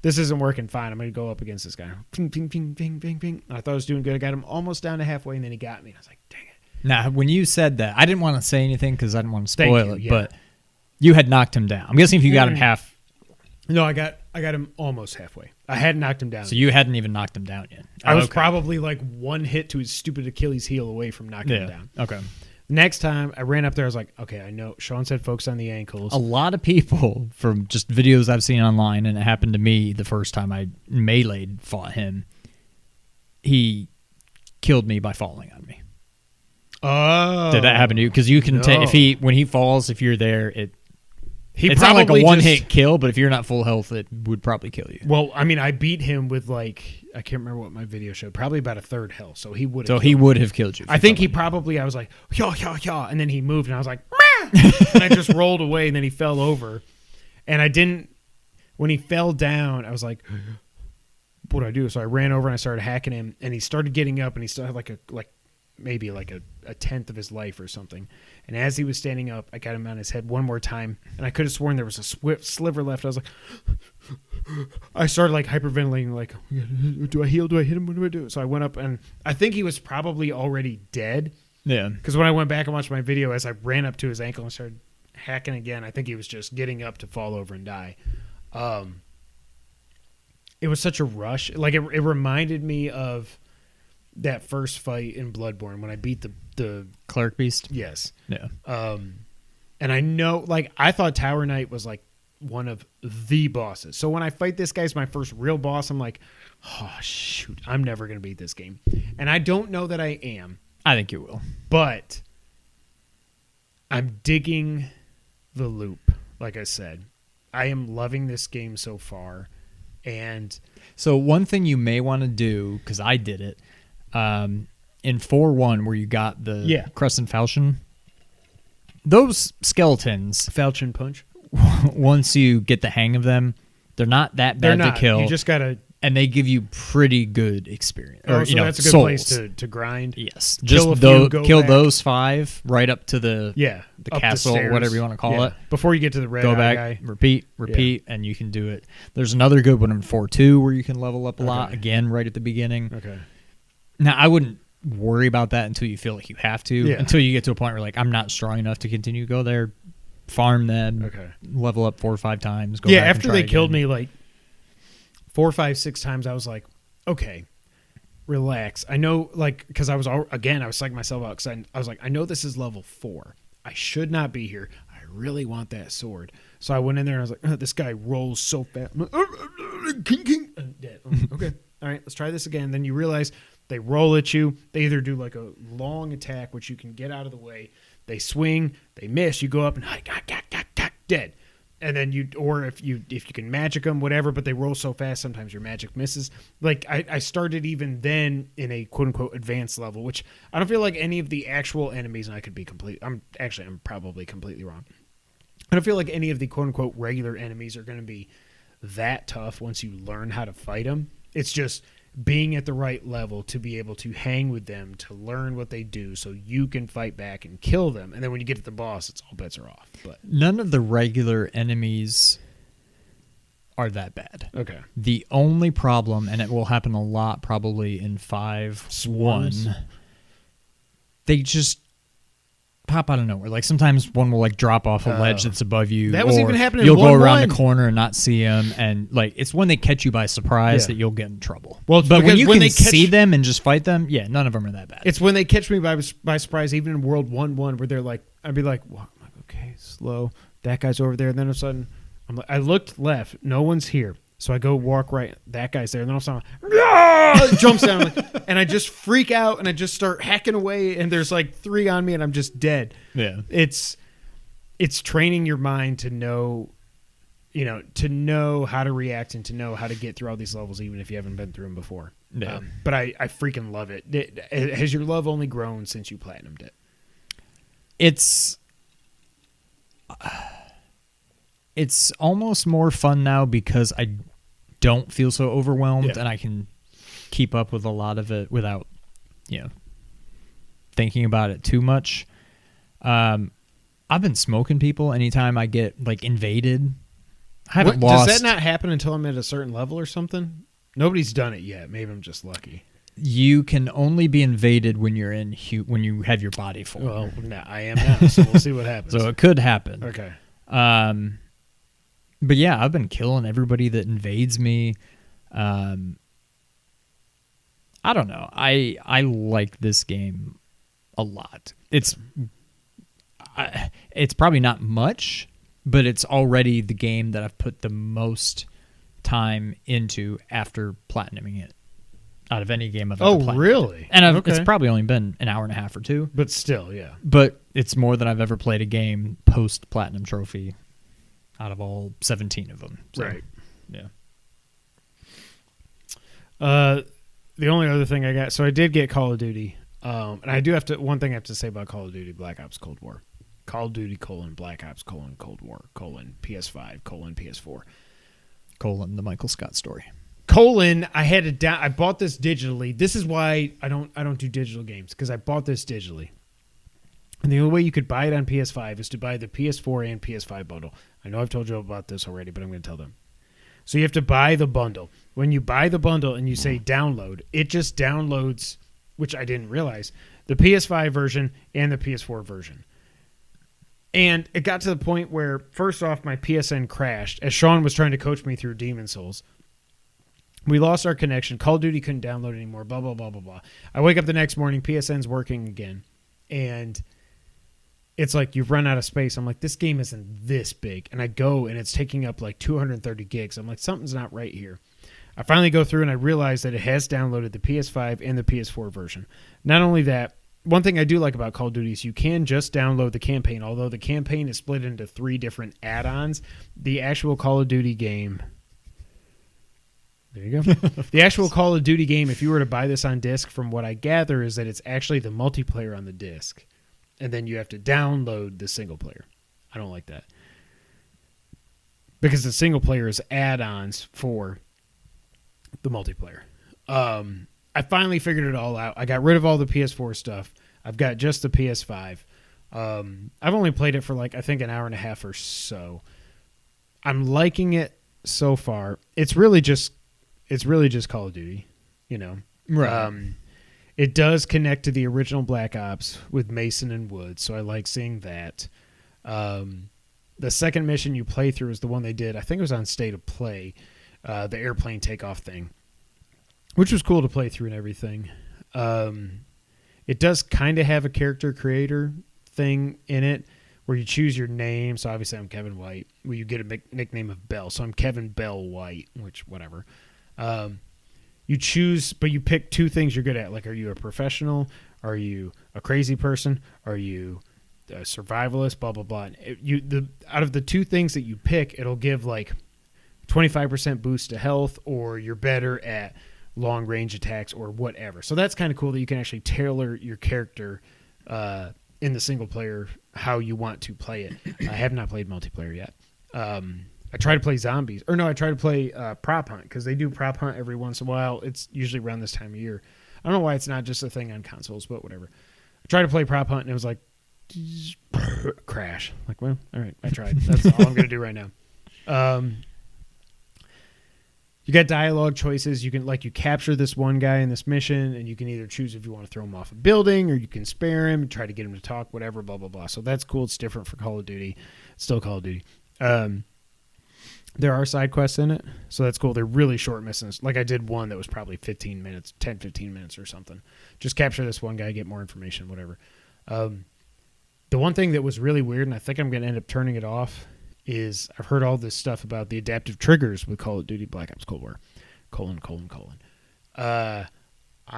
this isn't working fine. I'm going to go up against this guy. Ping, ping, ping, ping, ping, ping. And I thought I was doing good. I got him almost down to halfway, and then he got me. And I was like, dang it. Now, when you said that, I didn't want to say anything because I didn't want to spoil it, but you had knocked him down. I'm guessing if you got him half... No, I got him almost halfway. I hadn't knocked him down. So you hadn't even knocked him down yet. I was probably like one hit to his stupid Achilles heel away from knocking him down. Okay. Next time I ran up there, I was like, okay, I know. Sean said focus on the ankles. A lot of people from just videos I've seen online, and it happened to me the first time I fought him, he killed me by falling on me. Oh. Did that happen to you? Because you can when he falls, if you're there, it's not like probably a one-hit kill, but if you're not full health, it would probably kill you. Well, I mean, I beat him with like I can't remember what my video showed. Probably about a third health. So he would. So he would have killed you. I think he probably. I was like, yaw, yaw, yaw, and then he moved, and I was like, and I just rolled away, and then he fell over, and I didn't. When he fell down, I was like, what do I do? So I ran over and I started hacking him, and he started getting up, and he still had maybe a tenth of his life or something. And as he was standing up, I got him on his head one more time, and I could have sworn there was a sliver left. I was like, I started like hyperventilating, like, do I heal? Do I hit him? What do I do? So I went up, and I think he was probably already dead. Yeah. Because when I went back and watched my video, as I ran up to his ankle and started hacking again, I think he was just getting up to fall over and die. It was such a rush. Like it reminded me of that first fight in Bloodborne when I beat the Cleric Beast. Yes. Yeah. And I know, like, I thought Tower Knight was like one of the bosses. So when I fight this guy's my first real boss, I'm like, oh shoot, I'm never gonna beat this game. And I don't know that I am. I think you will. But I'm digging the loop, like I said. I am loving this game so far. And so one thing you may want to do, because I did it, in 4-1 where you got the Crescent Falchion, those skeletons... Falchion Punch? Once you get the hang of them, they're not that bad to kill. You just got to... And they give you pretty good experience. Oh, so that's a good place to grind? Yes. Just kill those 5 right up to the castle, whatever you want to call it. Before you get to the red guy. Repeat, and you can do it. There's another good one in 4-2 where you can level up a lot, again, right at the beginning. Okay. Now, I wouldn't worry about that until you feel like you have to. Yeah. Until you get to a point where, like, I'm not strong enough to continue. Go there, farm them, level up 4 or 5 times. Go back after they killed me, like, 4, 5, 6 times, I was like, okay, relax. I know, like, because I was psyching myself out because I was like, I know this is level 4. I should not be here. I really want that sword. So I went in there and I was like, this guy rolls so fast. King. Dead. Okay. All right, let's try this again. Then you realize they roll at you. They either do like a long attack, which you can get out of the way. They swing. They miss. You go up and dead. And then if you can magic them, whatever, but they roll so fast, sometimes your magic misses. Like, I started even then in a quote-unquote advanced level, which I don't feel like any of the actual enemies, and I could be I'm probably completely wrong. I don't feel like any of the quote-unquote regular enemies are going to be that tough once you learn how to fight them. It's just being at the right level to be able to hang with them, to learn what they do so you can fight back and kill them. And then when you get to the boss, it's all bets are off. But none of the regular enemies are that bad. Okay. The only problem, and it will happen a lot probably in 5-1, they just pop out of nowhere. Like sometimes one will like drop off a ledge that's above you. That was even happening. You'll go around the corner and not see them, and like it's when they catch you by surprise that you'll get in trouble. Well, but when you can see them and just fight them, none of them are that bad. It's when they catch me by surprise, even in World 1-1, where they're like, I'd be like, well, I'm like, okay, slow. That guy's over there. And then all of a sudden, I'm like, I looked left, no one's here. So I go walk right. That guy's there. And then all of a sudden, it jumps down. And I just freak out and I just start hacking away. And there's like 3 on me and I'm just dead. Yeah. It's training your mind to know, to know how to react and to know how to get through all these levels, even if you haven't been through them before. Yeah. But I freaking love it. Has your love only grown since you platinumed it? It's almost more fun now because I don't feel so overwhelmed and I can keep up with a lot of it without, thinking about it too much. I've been smoking people anytime I get like invaded. I haven't lost. Does that not happen until I'm at a certain level or something? Nobody's done it yet. Maybe I'm just lucky. You can only be invaded when you're when you have your body full. Well, no, I am now, so we'll see what happens. So it could happen. Okay. But yeah, I've been killing everybody that invades me. I don't know. I like this game a lot. It's probably not much, but it's already the game that I've put the most time into after platinuming it out of any game I've ever played. Oh, really? And it's probably only been an hour and a half or 2. But still, yeah. But it's more than I've ever played a game post-platinum trophy out of all 17 of them. So, right. Yeah. The only other thing I got, so I did get Call of Duty, and I do have to. One thing I have to say about Call of Duty: Black Ops Cold War, Call of Duty : Black Ops : Cold War : PS5 : PS4 the Michael Scott story. I had to I bought this digitally. This is why I don't do digital games, because I bought this digitally. And the only way you could buy it on PS5 is to buy the PS4 and PS5 bundle. I know I've told you about this already, but I'm going to tell them. So you have to buy the bundle. When you buy the bundle and you say download, it just downloads, which I didn't realize, the PS5 version and the PS4 version. And it got to the point where, first off, my PSN crashed as Sean was trying to coach me through Demon Souls. We lost our connection. Call of Duty couldn't download anymore, blah, blah, blah, blah, blah. I wake up the next morning, PSN's working again. And it's like you've run out of space. I'm like, this game isn't this big. And I go, and it's taking up like 230 gigs. I'm like, something's not right here. I finally go through, and I realize that it has downloaded the PS5 and the PS4 version. Not only that, one thing I do like about Call of Duty is you can just download the campaign. Although the campaign is split into 3 different add-ons, the actual Call of Duty game... There you go. The actual Call of Duty game, if you were to buy this on disc, from what I gather, is that it's actually the multiplayer on the disc. And then you have to download the single player. I don't like that. Because the single player is add-ons for the multiplayer. I finally figured it all out. I got rid of all the PS4 stuff. I've got just the PS5. I've only played it for I think an hour and a half or so. I'm liking it so far. It's really just Call of Duty, Right. It does connect to the original Black Ops with Mason and Woods, so I like seeing that. The second mission you play through is the one they did. I think it was on State of Play, the airplane takeoff thing, which was cool to play through and everything. It does kind of have a character creator thing in it where you choose your name. So obviously I'm Kevin White. Well, you get a nickname of Bell. So I'm Kevin Bell White, which whatever. You choose, but you pick 2 things you're good at. Like, are you a professional? Are you a crazy person? Are you a survivalist? Blah, blah, blah. Out of the 2 things that you pick, it'll give 25% boost to health, or you're better at long range attacks or whatever. So that's kind of cool that you can actually tailor your character in the single player how you want to play it. I have not played multiplayer yet. I try to play zombies. Or no, I try to play prop hunt, because they do prop hunt every once in a while. It's usually around this time of year. I don't know why it's not just a thing on consoles, but whatever. I tried to play prop hunt, and it was like, crash. Like, well, all right, I tried. That's all I'm going to do right now. You got dialogue choices. You can, you capture this one guy in this mission, and you can either choose if you want to throw him off a building, or you can spare him, try to get him to talk, whatever, blah, blah, blah. So that's cool. It's different for Call of Duty. It's still Call of Duty. There are side quests in it, so that's cool. They're really short missions. I did one that was probably 15 minutes, 10, 15 minutes or something. Just capture this one guy, get more information, whatever. The one thing that was really weird, and I think I'm going to end up turning it off, is I've heard all this stuff about the adaptive triggers with Call of Duty Black Ops Cold War, : I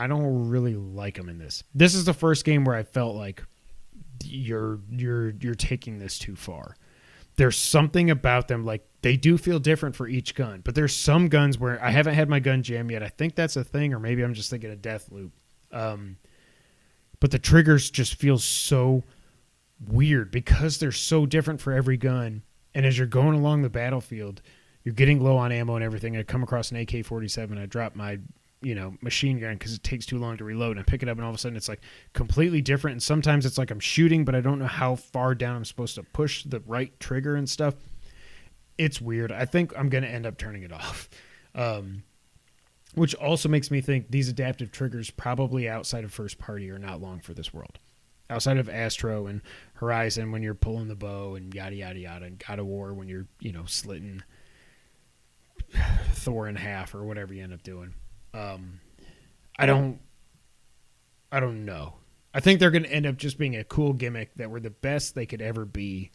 don't really like them in this. This is the first game where I felt like you're taking this too far. There's something about them, they do feel different for each gun, but there's some guns where I haven't had my gun jam yet. I think that's a thing, or maybe I'm just thinking of Deathloop. But the triggers just feel so weird because they're so different for every gun. And as you're going along the battlefield, you're getting low on ammo and everything. I come across an AK-47. I drop my, machine gun because it takes too long to reload. And I pick it up, and all of a sudden it's completely different. And sometimes it's I'm shooting, but I don't know how far down I'm supposed to push the right trigger and stuff. It's weird. I think I'm going to end up turning it off. Which also makes me think these adaptive triggers probably outside of first party are not long for this world. Outside of Astro and Horizon when you're pulling the bow and yada, yada, yada, and God of War when you're, slitting Thor in half or whatever you end up doing. I don't know. I think they're going to end up just being a cool gimmick that were the best they could ever be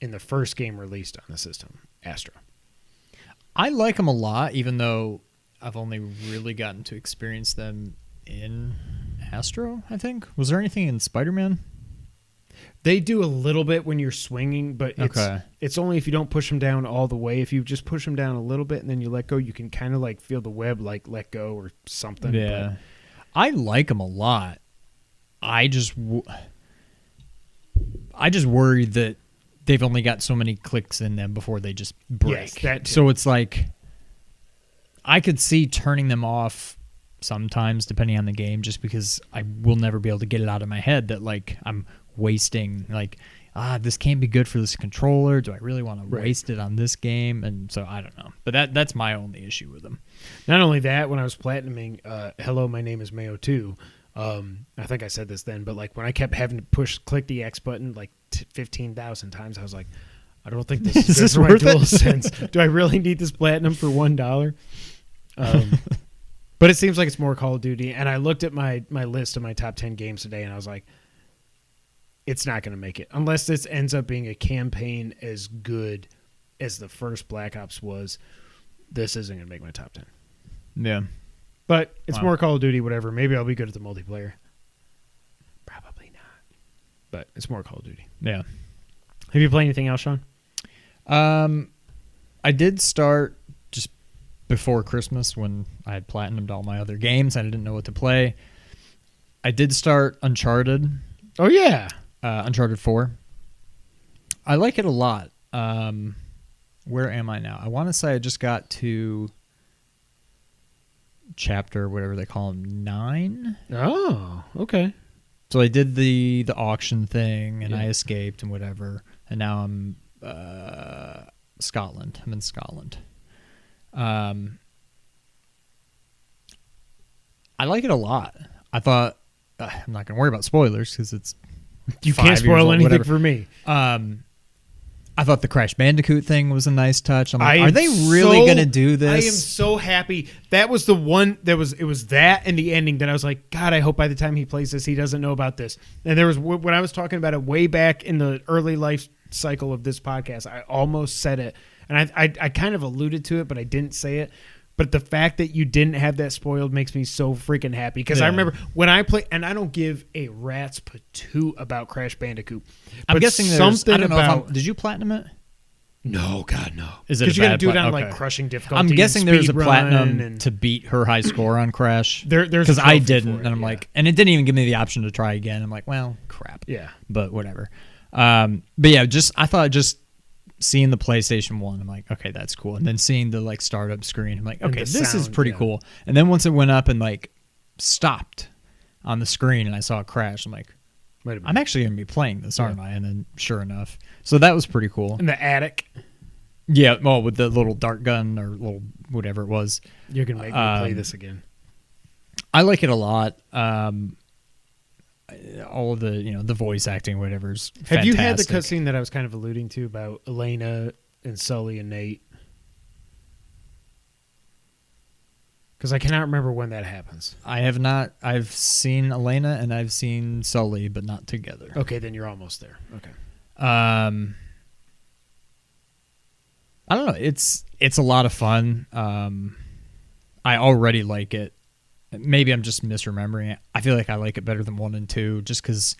in the first game released on the system, Astro. I like them a lot, even though I've only really gotten to experience them in Astro, I think. Was there anything in Spider-Man? They do a little bit when you're swinging, but it's only if you don't push them down all the way. If you just push them down a little bit and then you let go, you can kind of like feel the web like let go or something. Yeah. But I like them a lot. I just worry that they've only got so many clicks in them before they just break. Yes, that too. So it's like I could see turning them off sometimes depending on the game just because I will never be able to get it out of my head that like I'm wasting like this can't be good for this controller. Do I really want to waste it on this game? And so I don't know. But that's my only issue with them. Not only that, when I was platinuming Hello, My Name is Mayo 2, I think I said this then, but like when I kept having to click the X button like 15,000 times, I was like, I don't think this is good for my DualSense. Do I really need this platinum for $1? But it seems like it's more Call of Duty. And I looked at my list of my top 10 games today, and I was like, it's not going to make it. Unless this ends up being a campaign as good as the first Black Ops was, this isn't going to make my top 10. Yeah. But it's more Call of Duty, whatever. Maybe I'll be good at the multiplayer. Probably not. But it's more Call of Duty. Yeah. Have you played anything else, Sean? I did start just before Christmas when I had platinumed all my other games. I didn't know what to play. I did start Uncharted. Oh, yeah. Uncharted 4. I like it a lot. Where am I now? I want to say I just got to chapter, whatever they call them, 9. Oh, okay. So I did the auction thing, and I escaped and whatever. And now I'm Scotland. I'm in Scotland. I like it a lot. I thought I'm not going to worry about spoilers because it's you can't spoil anything whatever. for me. I thought the Crash Bandicoot thing was a nice touch. I'm like, are they really going to do this? I am so happy. That was the one it was that and the ending that I was like, God, I hope by the time he plays this, he doesn't know about this. And there was when I was talking about it way back in the early life cycle of this podcast, I almost said it. And I kind of alluded to it, but I didn't say it. But the fact that you didn't have that spoiled makes me so freaking happy. Because I remember when I play, and I don't give a rat's patoot about Crash Bandicoot. I'm guessing there's something I don't about. Did you platinum it? No, God, no. Is it because you got to do it on okay. like crushing difficulty? I'm guessing there's a platinum to beat her high score on Crash. There's because I didn't, and I'm like, and it didn't even give me the option to try again. I'm like, well, crap. Yeah, but whatever. But yeah, I thought seeing the PlayStation 1, I'm like, okay, that's cool. And then seeing the like startup screen, I'm like, okay, this is pretty cool. And then once it went up and like stopped on the screen and I saw it crash, I'm like, wait a minute, I'm actually going to be playing this, aren't I? And then sure enough. So that was pretty cool. In the attic. Yeah, well, with the little dart gun or little whatever it was. You're going to make me play this again. I like it a lot. All of the the voice acting, whatever's fantastic. Have you had the cutscene that I was kind of alluding to about Elena and Sully and Nate? Because I cannot remember when that happens. I have not. I've seen Elena and I've seen Sully, but not together. Okay, then you're almost there. Okay. I don't know. It's a lot of fun. I already like it. Maybe I'm just misremembering it. I feel like I like it better than 1 and 2 just because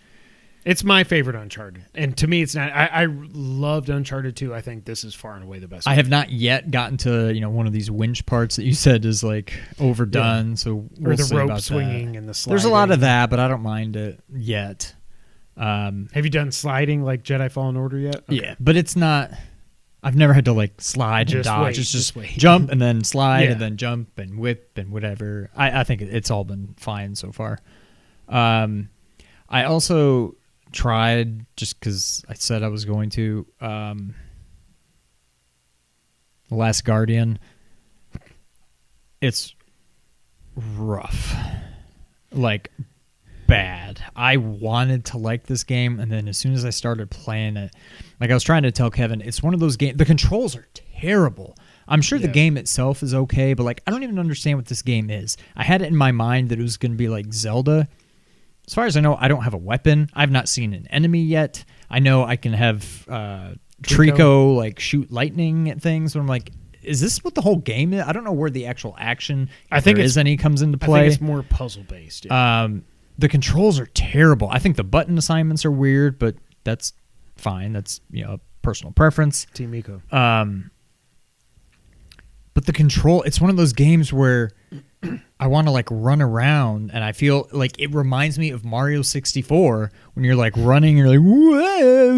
it's my favorite Uncharted. And to me, it's not. I loved Uncharted 2. I think this is far and away the best. I have not yet gotten to one of these winch parts that you said is like overdone. Yeah. So we'll or the see rope about swinging that. And the sliding. There's a lot of that, but I don't mind it yet. Have you done sliding like Jedi Fallen Order yet? Okay. Yeah, but it's not. I've never had to like slide and dodge. It's just jump and then slide and then jump and whip and whatever. I think it's all been fine so far. I also tried, just because I said I was going to, The Last Guardian. It's rough. Like, bad. I wanted to like this game, and then as soon as I started playing it, like I was trying to tell Kevin, it's one of those games. The controls are terrible. I'm sure the game itself is okay, but like I don't even understand what this game is. I had it in my mind that it was going to be like Zelda. As far as I know, I don't have a weapon. I've not seen an enemy yet. I know I can have Trico like shoot lightning at things, but I'm like, is this what the whole game is? I don't know where the actual action, if there is any, comes into play. I think it's more puzzle based. Yeah. The controls are terrible. I think the button assignments are weird, but That's fine. That's personal preference. Team Eco. But the control, it's one of those games where I want to like run around, and I feel like it reminds me of Mario 64 when you're like running, you're like, whoa,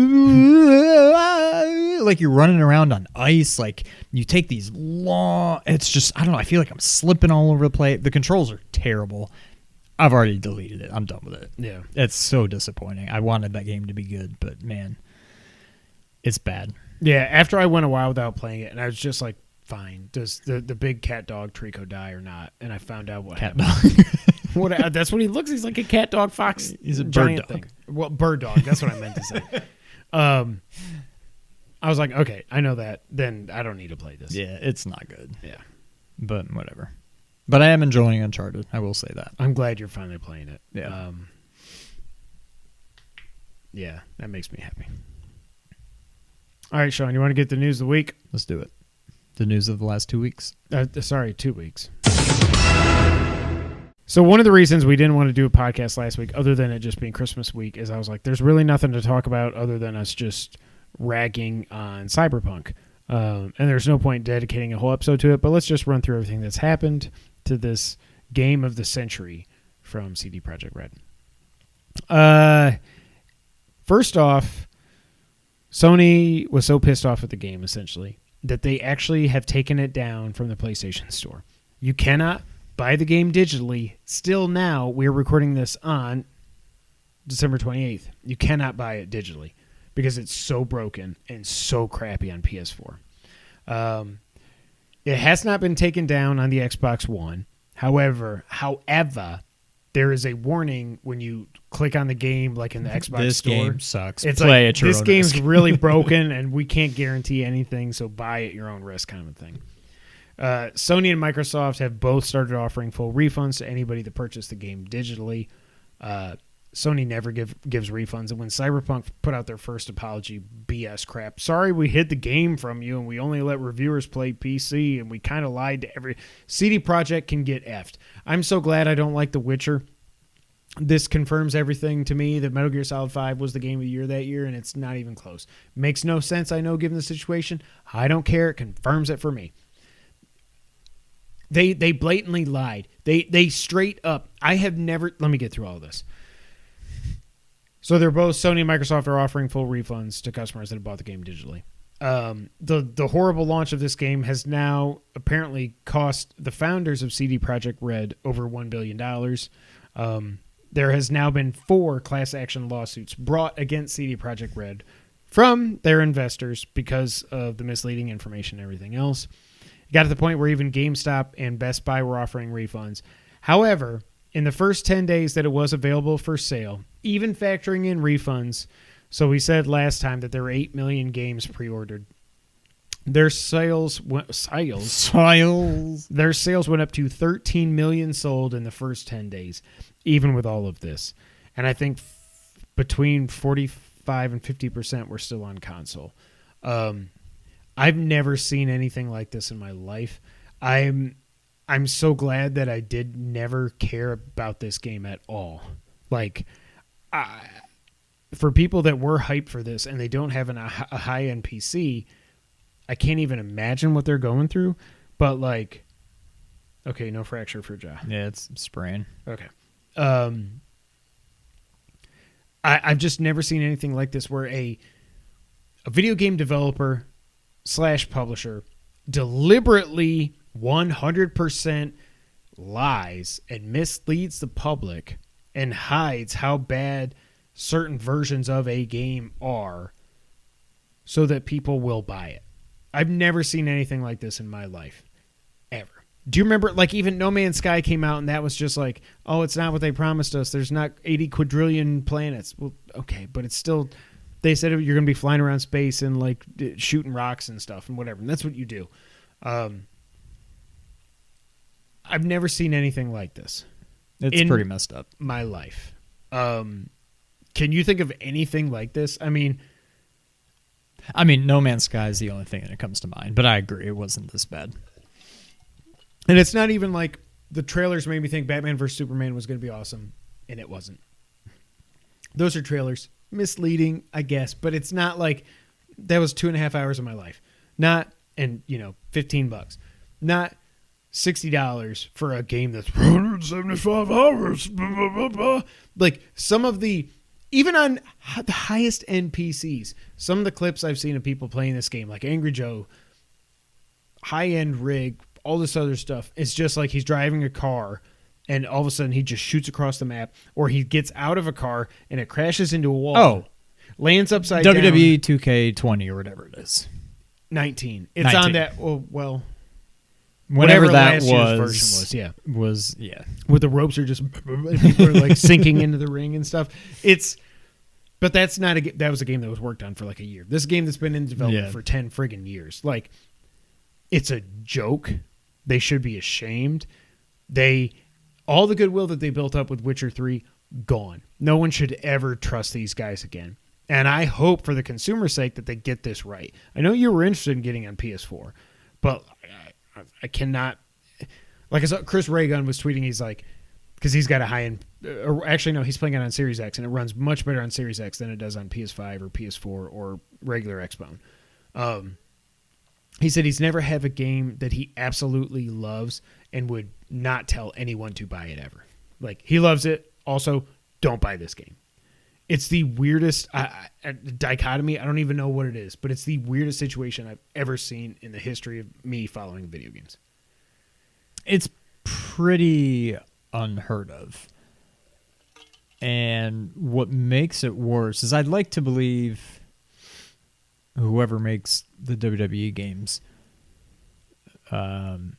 like you're running around on ice. Like you take these long, it's just, I don't know. I feel like I'm slipping all over the place. The controls are terrible. I've already deleted it. I'm done with it. Yeah. It's so disappointing. I wanted that game to be good, but man, it's bad. Yeah. After I went a while without playing it, and I was just like, fine. Does the big cat dog Trico die or not? And I found out what happened. That's what he looks. He's like a cat dog fox. He's a bird dog. thing. Well, bird dog. That's what I meant to say. I was like, okay, I know that. Then I don't need to play this. Yeah, it's not good. Yeah, but whatever. But I am enjoying Uncharted. I will say that. I'm glad you're finally playing it. Yeah. Yeah, that makes me happy. All right, Sean, you want to get the news of the week? Let's do it. The news of the last 2 weeks. 2 weeks. So one of the reasons we didn't want to do a podcast last week, other than it just being Christmas week, is I was like, there's really nothing to talk about other than us just ragging on Cyberpunk. And there's no point dedicating a whole episode to it, but let's just run through everything that's happened to this game of the century from CD Projekt Red. First off, Sony was so pissed off at the game, essentially, that they actually have taken it down from the PlayStation Store. You cannot buy the game digitally. Still now, we're recording this on December 28th. You cannot buy it digitally because it's so broken and so crappy on PS4. It has not been taken down on the Xbox One. However, there is a warning when you click on the game, like in the Xbox this Store. This game sucks. It's Play like, at your this own game's risk. really broken, and we can't guarantee anything, so buy at your own risk kind of a thing. Sony and Microsoft have both started offering full refunds to anybody that purchased the game digitally. Sony never gives refunds, and when Cyberpunk put out their first apology BS crap, sorry we hid the game from you and we only let reviewers play PC and we kind of lied to every... CD Projekt can get effed. I'm so glad I don't like The Witcher. This confirms everything to me that Metal Gear Solid 5 was the game of the year that year, and it's not even close. Makes no sense, I know, given the situation. I don't care. It confirms it for me. They blatantly lied. They straight up... I have never... Let me get through all of this. So they're both, Sony and Microsoft are offering full refunds to customers that have bought the game digitally. The horrible launch of this game has now apparently cost the founders of CD Projekt Red over $1 billion. There has now been 4 class action lawsuits brought against CD Projekt Red from their investors because of the misleading information and everything else. It got to the point where even GameStop and Best Buy were offering refunds. However, in the first 10 days that it was available for sale, even factoring in refunds, so we said last time that there were 8 million games pre-ordered. Their sales went up to 13 million sold in the first 10 days, even with all of this. And I think between 45 and 50% were still on console. I've never seen anything like this in my life. I'm so glad that I did never care about this game at all. Like, for people that were hyped for this and they don't have a high-end PC, I can't even imagine what they're going through. But, like, okay, no fracture for Ja. Yeah, it's spraying. Okay. I've just never seen anything like this where a video game developer / publisher deliberately 100% lies and misleads the public and hides how bad certain versions of a game are so that people will buy it. I've never seen anything like this in my life, ever. Do you remember, like, even No Man's Sky came out and that was just like, oh, it's not what they promised us. There's not 80 quadrillion planets. Well, okay, but it's still, they said you're going to be flying around space and, like, shooting rocks and stuff and whatever. And that's what you do. I've never seen anything like this. It's pretty messed up. My life. Can you think of anything like this? I mean, No Man's Sky is the only thing that comes to mind, but I agree it wasn't this bad. And it's not even like the trailers made me think Batman vs. Superman was going to be awesome, and it wasn't. Those are trailers. misleading, I guess, but it's not like that was 2.5 hours of my life. Not, and $15, not $60 for a game that's 175 hours. Blah, blah, blah, blah. Like some of the, even on the highest end PCs, some of the clips I've seen of people playing this game, like Angry Joe, high end rig, all this other stuff, it's just like he's driving a car and all of a sudden he just shoots across the map, or he gets out of a car and it crashes into a wall, lands upside down. WWE 2K20 or whatever it is. 19. It's 19. On that, whatever that last year's version was, yeah. Where the ropes are just people are like sinking into the ring and stuff. But that's not that was a game that was worked on for like a year. This game that's been in development for 10 friggin' years. Like, it's a joke. They should be ashamed. All the goodwill that they built up with Witcher 3, gone. No one should ever trust these guys again. And I hope for the consumer's sake that they get this right. I know you were interested in getting on PS4, but I cannot. Like I saw Chris Raygun was tweeting, he's like, because he's got a high end. Actually, no, he's playing it on Series X, and it runs much better on Series X than it does on PS5 or PS4 or regular Xbone. He said he's never had a game that he absolutely loves and would not tell anyone to buy it ever. Like, he loves it. Also, don't buy this game. It's the weirdest dichotomy. I don't even know what it is, but it's the weirdest situation I've ever seen in the history of me following video games. It's pretty unheard of. And what makes it worse is I'd like to believe whoever makes the WWE games, I'm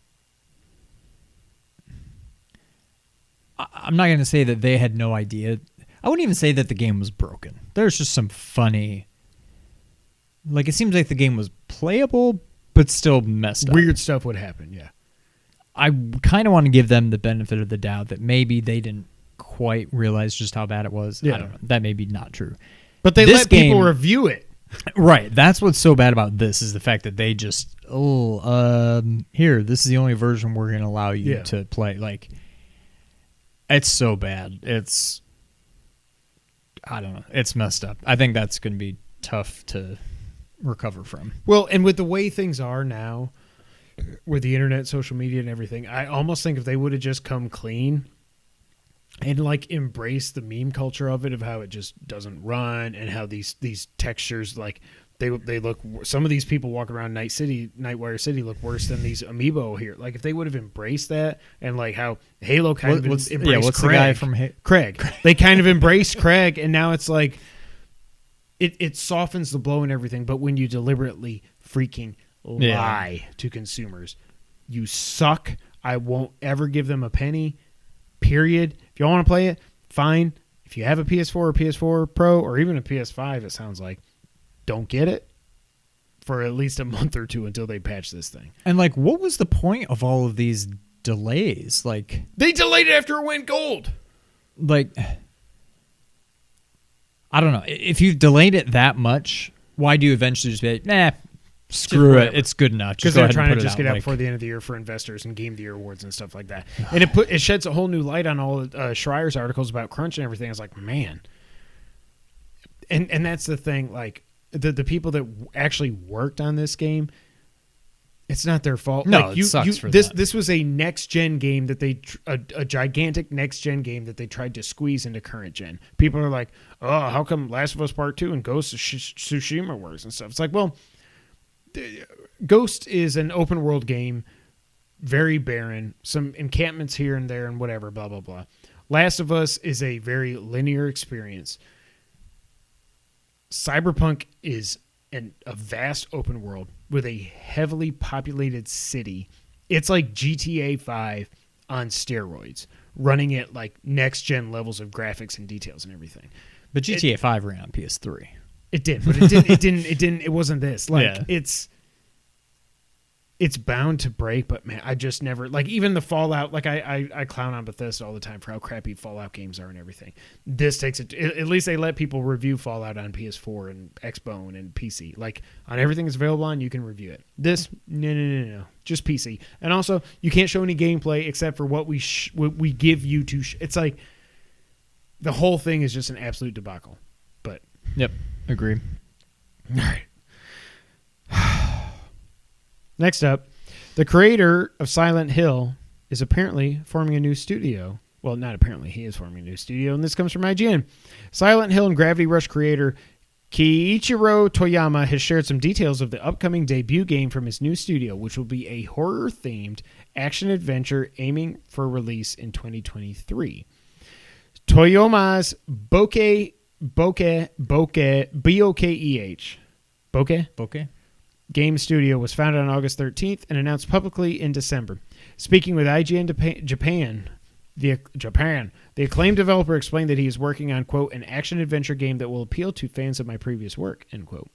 not going to say that they had no idea. I wouldn't even say that the game was broken. There's just some funny, like, it seems like the game was playable, but still messed up. Weird stuff would happen, yeah. I kind of want to give them the benefit of the doubt that maybe they didn't quite realize just how bad it was. Yeah. I don't know. That may be not true. But they let people review it. Right. That's what's so bad about this is the fact that they just, here, this is the only version we're going to allow you to play. Like, it's so bad. I don't know. It's messed up. I think that's going to be tough to recover from. Well, and with the way things are now, with the internet, social media, and everything, I almost think if they would have just come clean and like embrace the meme culture of it, of how it just doesn't run, and how these textures, like they look. Some of these people walk around Nightwire City look worse than these amiibo here. Like, if they would have embraced that, and like how Halo kind of embraced what's Craig. The guy from Craig. They kind of embraced Craig, and now it's like it softens the blow and everything. But when you deliberately freaking lie to consumers, you suck. I won't ever give them a penny. Period. If you want to play it, fine. If you have a PS4 or PS4 Pro or even a PS5, it sounds like, don't get it for at least a month or two until they patch this thing. And like, what was the point of all of these delays? Like, they delayed it after it went gold. Like, I don't know. If you've delayed it that much, why do you eventually just be like, nah, screw it, it's good enough? Because they're trying to just get out before the end of the year for investors and Game of the Year awards and stuff like that. And it sheds a whole new light on all Schreier's articles about crunch and everything. I was like, man. And that's the thing, like, the people that actually worked on this game, it's not their fault. No, like, it sucks for them. This was a next-gen game that a gigantic next-gen game that they tried to squeeze into current-gen. People are like, oh, how come Last of Us Part 2 and Ghost of Tsushima works and stuff? It's like, well, Ghost is an open-world game, very barren, some encampments here and there and whatever, blah, blah, blah. Last of Us is a very linear experience. Cyberpunk is a vast open world with a heavily populated city. It's like GTA 5 on steroids, running at like next-gen levels of graphics and details and everything. But GTA 5 ran on PS3. It did, but it wasn't this. Like, it's bound to break, but man, I just never, like, even the Fallout, like I clown on Bethesda all the time for how crappy Fallout games are and everything. This takes it, at least they let people review Fallout on PS4 and Xbone and PC. Like, on everything that's available on, you can review it. This, no, just PC. And also, you can't show any gameplay except for what we give you to, it's like, the whole thing is just an absolute debacle. But Yep, agree. All right. Next up, the creator of Silent Hill is apparently forming a new studio. Well, not apparently, he is forming a new studio, and this comes from IGN. Silent Hill and Gravity Rush creator Kiichiro Toyama has shared some details of the upcoming debut game from his new studio, which will be a horror-themed action-adventure aiming for release in 2023. Toyama's Bokeh game studio was founded on August 13th and announced publicly in December. Speaking with IGN Japan, the acclaimed developer explained that he is working on, quote, an action-adventure game that will appeal to fans of my previous work, end quote.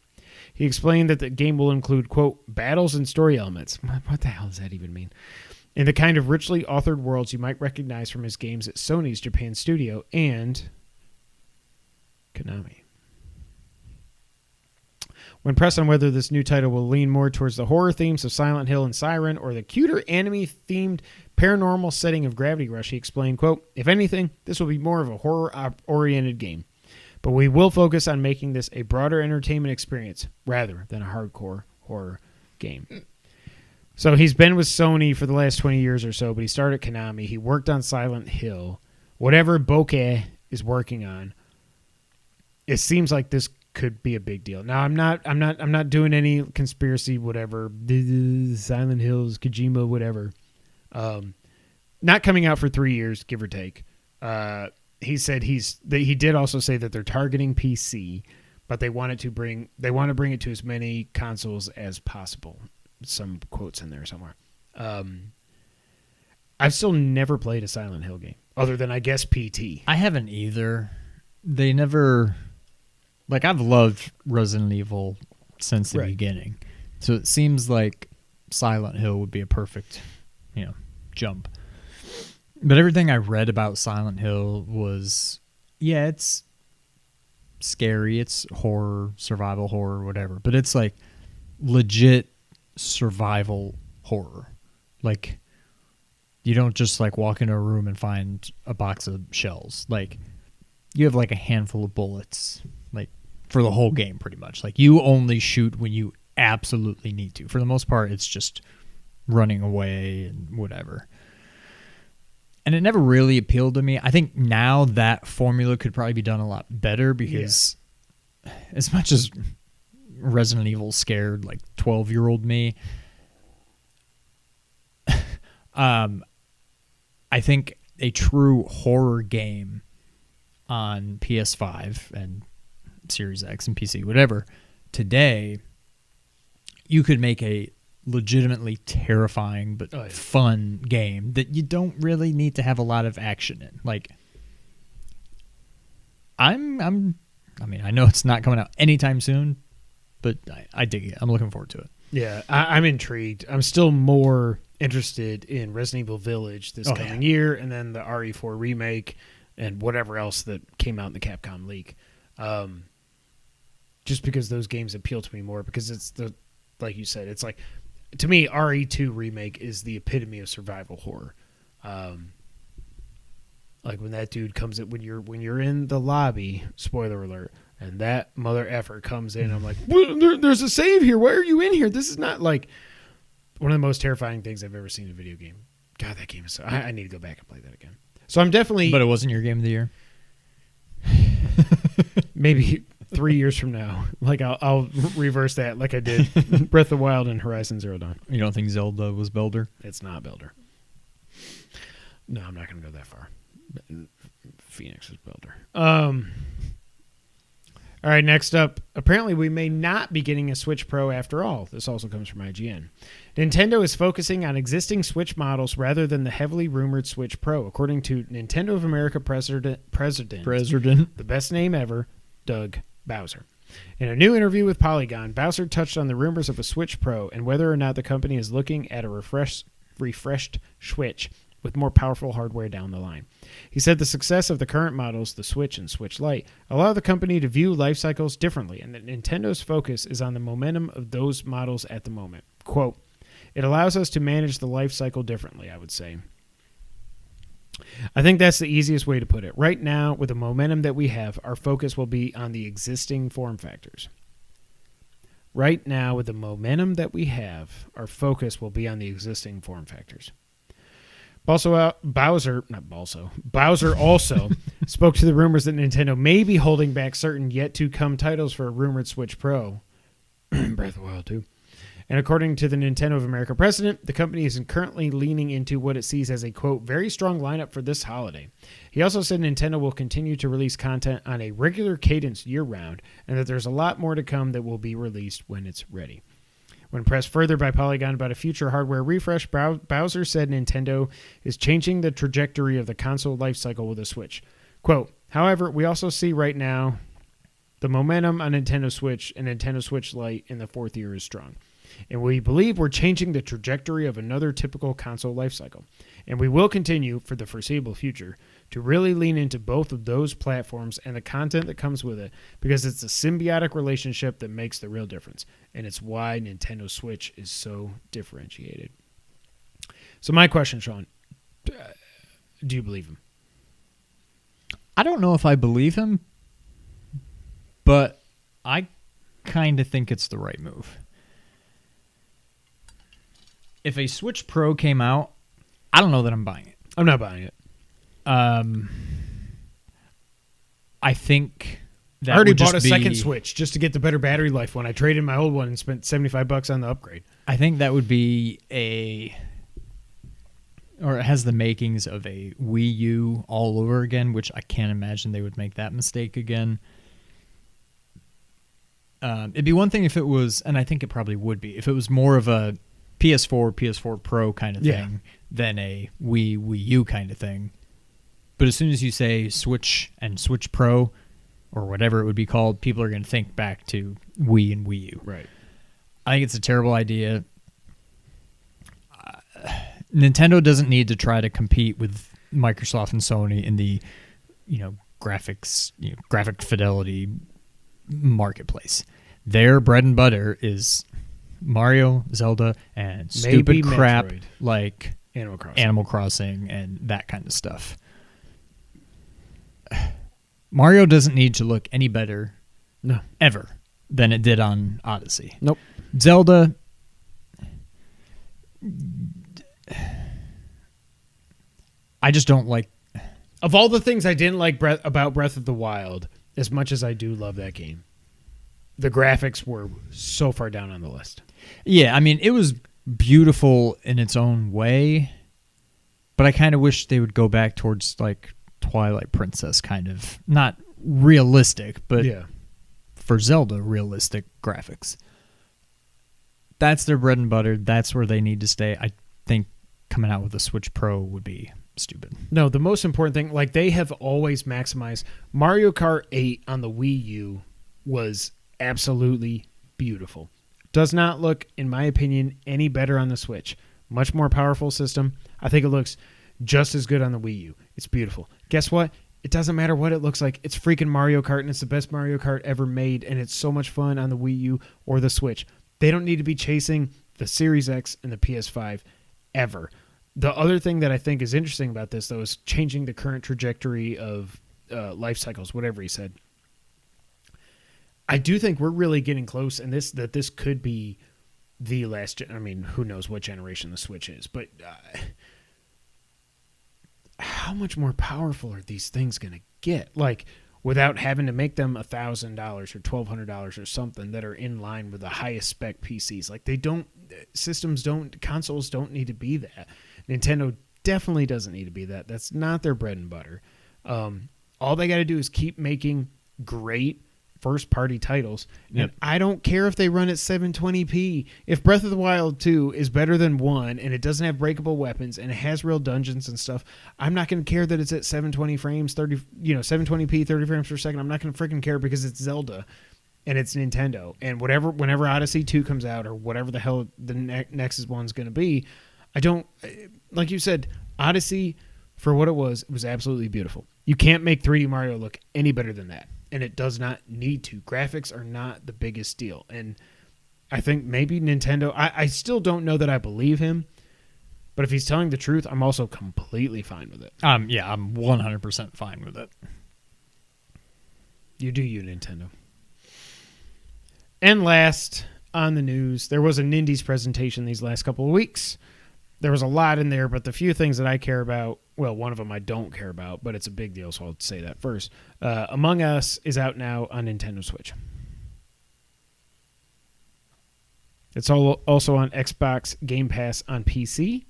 He explained that the game will include, quote, battles and story elements. What the hell does that even mean? In the kind of richly authored worlds you might recognize from his games at Sony's Japan studio and Konami. When pressed on whether this new title will lean more towards the horror themes of Silent Hill and Siren or the cuter anime-themed paranormal setting of Gravity Rush, he explained, quote, if anything, this will be more of a horror-oriented game, but we will focus on making this a broader entertainment experience rather than a hardcore horror game. So he's been with Sony for the last 20 years or so, but he started at Konami. He worked on Silent Hill. Whatever Bokeh is working on, it seems like this could be a big deal. Now I'm not doing any conspiracy whatever. Silent Hills, Kojima, whatever. Not coming out for 3 years, give or take. He said he did also say that they're targeting PC, but they want to bring it to as many consoles as possible. Some quotes in there somewhere. I've still never played a Silent Hill game other than I guess PT. I haven't either. They never. Like, I've loved Resident Evil since the beginning. So it seems like Silent Hill would be a perfect, jump. But everything I read about Silent Hill was, it's scary. It's horror, survival horror, whatever. But it's like legit survival horror. Like, you don't just like walk into a room and find a box of shells. Like, you have like a handful of bullets, like for the whole game pretty much. Like, you only shoot when you absolutely need to. For the most part, it's just running away and whatever. And it never really appealed to me. I think now that formula could probably be done a lot better because as much as Resident Evil scared like 12-year-old me, I think a true horror game on PS5 and Series X and PC, whatever, today, you could make a legitimately terrifying but fun game that you don't really need to have a lot of action in. Like, I mean, I know it's not coming out anytime soon, but I dig it. I'm looking forward to it. Yeah, I'm intrigued. I'm still more interested in Resident Evil Village this coming year, and then the RE4 remake and whatever else that came out in the Capcom leak. Just because those games appeal to me more, because it's like you said, it's like, to me, RE2 remake is the epitome of survival horror. Like when that dude comes in, when you're in the lobby, spoiler alert, and that mother effer comes in, I'm like, there's a save here. Why are you in here? This is not like one of the most terrifying things I've ever seen in a video game. God, that game is so... I need to go back and play that again. So I'm definitely... But it wasn't your game of the year? Maybe 3 years from now. Like, I'll reverse that like I did Breath of the Wild and Horizon Zero Dawn. You don't think Zelda was Builder? It's not Builder. No, I'm not going to go that far. Fenyx is Builder. All right, next up. Apparently, we may not be getting a Switch Pro after all. This also comes from IGN. Nintendo is focusing on existing Switch models rather than the heavily rumored Switch Pro, according to Nintendo of America President, the best name ever, Doug Bowser. In a new interview with Polygon, Bowser touched on the rumors of a Switch Pro and whether or not the company is looking at a refreshed Switch with more powerful hardware down the line. He said the success of the current models, the Switch and Switch Lite, allow the company to view life cycles differently, and that Nintendo's focus is on the momentum of those models at the moment. Quote, it allows us to manage the life cycle differently, I would say. I think that's the easiest way to put it. Right now, with the momentum that we have, our focus will be on the existing form factors. Right now, with the momentum that we have, our focus will be on the existing form factors. Bowser also spoke to the rumors that Nintendo may be holding back certain yet-to-come titles for a rumored Switch Pro. Breath of the Wild 2. And according to the Nintendo of America president, the company is currently leaning into what it sees as a, quote, very strong lineup for this holiday. He also said Nintendo will continue to release content on a regular cadence year-round, and that there's a lot more to come that will be released when it's ready. When pressed further by Polygon about a future hardware refresh, Bowser said Nintendo is changing the trajectory of the console lifecycle with a Switch. Quote, however, we also see right now the momentum on Nintendo Switch and Nintendo Switch Lite in the fourth year is strong. And we believe we're changing the trajectory of another typical console lifecycle. And we will continue, for the foreseeable future, to really lean into both of those platforms and the content that comes with it, because it's a symbiotic relationship that makes the real difference. And it's why Nintendo Switch is so differentiated. So my question, Sean, do you believe him? I don't know if I believe him, but I kind of think it's the right move. If a Switch Pro came out, I don't know that I'm buying it. I'm not buying it. I think that I already would just bought a be, second Switch just to get the better battery life when I traded my old one and spent $75 on the upgrade. I think that would be or it has the makings of a Wii U all over again, which I can't imagine they would make that mistake again. It'd be one thing if it was, and I think it probably would be, if it was more of a PS4 Pro kind of thing than a Wii U kind of thing. But as soon as you say Switch and Switch Pro, or whatever it would be called, people are going to think back to Wii and Wii U. Right. I think it's a terrible idea. Nintendo doesn't need to try to compete with Microsoft and Sony in the, graphics, graphic fidelity marketplace. Their bread and butter is Mario, Zelda, and stupid crap Metroid. like Animal Crossing and that kind of stuff. Mario doesn't need to look any better ever than it did on Odyssey. Nope. Zelda, I just don't like. Of all the things I didn't like about Breath of the Wild, as much as I do love that game, the graphics were so far down on the list. Yeah, I mean, it was beautiful in its own way, but I kind of wish they would go back towards like Twilight Princess kind of, not realistic, but for Zelda, realistic graphics. That's their bread and butter. That's where they need to stay. I think coming out with a Switch Pro would be stupid. No, the most important thing, like they have always maximized. Mario Kart 8 on the Wii U was absolutely beautiful. Does not look, in my opinion, any better on the Switch. Much more powerful system. I think it looks just as good on the Wii U. It's beautiful. Guess what? It doesn't matter what it looks like. It's freaking Mario Kart, and it's the best Mario Kart ever made, and it's so much fun on the Wii U or the Switch. They don't need to be chasing the Series X and the PS5 ever. The other thing that I think is interesting about this, though, is changing the current trajectory of life cycles, whatever he said. I do think we're really getting close, and this could be the last. I mean, who knows what generation the Switch is, but how much more powerful are these things going to get? Like, without having to make them $1,000 or $1,200 or something that are in line with the highest spec PCs. Like, consoles don't need to be that. Nintendo definitely doesn't need to be that. That's not their bread and butter. All they got to do is keep making great first-party titles. Yep. And I don't care if they run at 720p. If Breath of the Wild 2 is better than 1 and it doesn't have breakable weapons and it has real dungeons and stuff, I'm not going to care that it's at 720 frames, 720p, 30 frames per second. I'm not going to freaking care because it's Zelda and it's Nintendo. And whenever Odyssey 2 comes out or whatever the hell the next one's going to be, I don't, like you said, Odyssey, for what it was absolutely beautiful. You can't make 3D Mario look any better than that. And it does not need to. Graphics are not the biggest deal. And I think maybe Nintendo, I still don't know that I believe him, But if he's telling the truth, I'm also completely fine with it. Yeah, I'm 100% fine with it. You do, you, Nintendo. And last on the news, there was a Nindies presentation these last couple of weeks. There was a lot in there, but the few things that I care about, well, one of them I don't care about, but it's a big deal, so I'll say that first. Among Us is out now on Nintendo Switch. It's also on Xbox Game Pass on PC,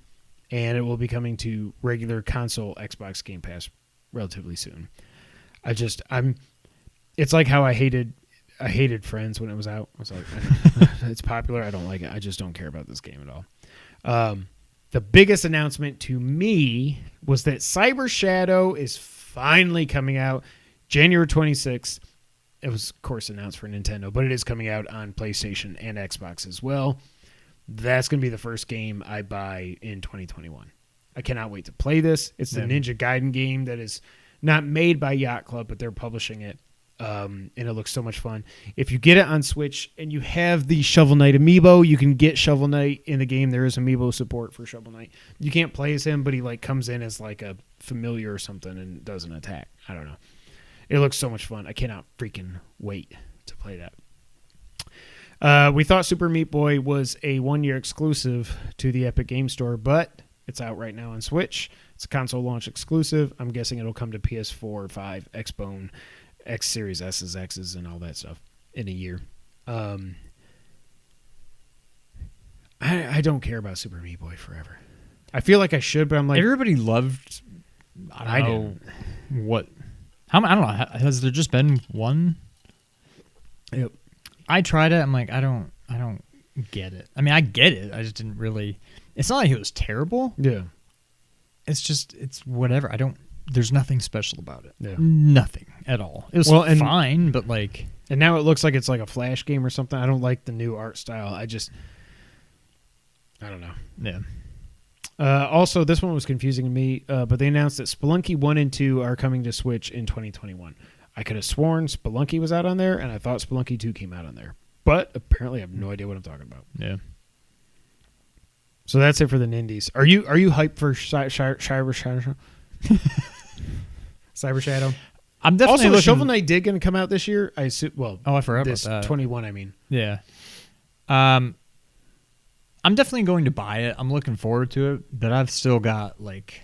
and it will be coming to regular console Xbox Game Pass relatively soon. It's like how I hated Friends when it was out. I was like, it's popular. I don't like it. I just don't care about this game at all. The biggest announcement to me was that Cyber Shadow is finally coming out January 26th. It was, of course, announced for Nintendo, but it is coming out on PlayStation and Xbox as well. That's going to be the first game I buy in 2021. I cannot wait to play this. It's the Ninja Gaiden game that is not made by Yacht Club, but they're publishing it. And it looks so much fun. If you get it on Switch and you have the Shovel Knight amiibo, you can get Shovel Knight in the game. There is amiibo support for Shovel Knight. You can't play as him, but he like comes in as like a familiar or something and does an attack. I don't know. It looks so much fun. I cannot freaking wait to play that. We thought Super Meat Boy was a 1-year exclusive to the Epic Game Store, but it's out right now on Switch. It's a console launch exclusive. I'm guessing it'll come to PS4, 5, Xbone, X Series S's, X's, and all that stuff in a year. I don't care about Super Meat Boy forever. I feel like I should, but I'm like... Everybody loved... I don't know what... I don't know. Has there just been one? Yep. I tried it. I'm like, I don't get it. I mean, I get it. I just didn't really... It's not like it was terrible. Yeah. It's whatever. There's nothing special about it. Yeah. Nothing at all. It was fine, but like... And now it looks like it's like a Flash game or something. I don't like the new art style. I don't know. Yeah. Also, this one was confusing to me, but they announced that Spelunky 1 and 2 are coming to Switch in 2021. I could have sworn Spelunky was out on there, and I thought Spelunky 2 came out on there. But apparently I have no idea what I'm talking about. Yeah. So that's it for the Nindies. Are you hyped for Cyber Shadow? Cyber Shadow? I'm definitely also, Shovel Knight did going to come out this year. I assume. Well, I forgot this about that. 21. I mean, yeah. I'm definitely going to buy it. I'm looking forward to it, but I've still got like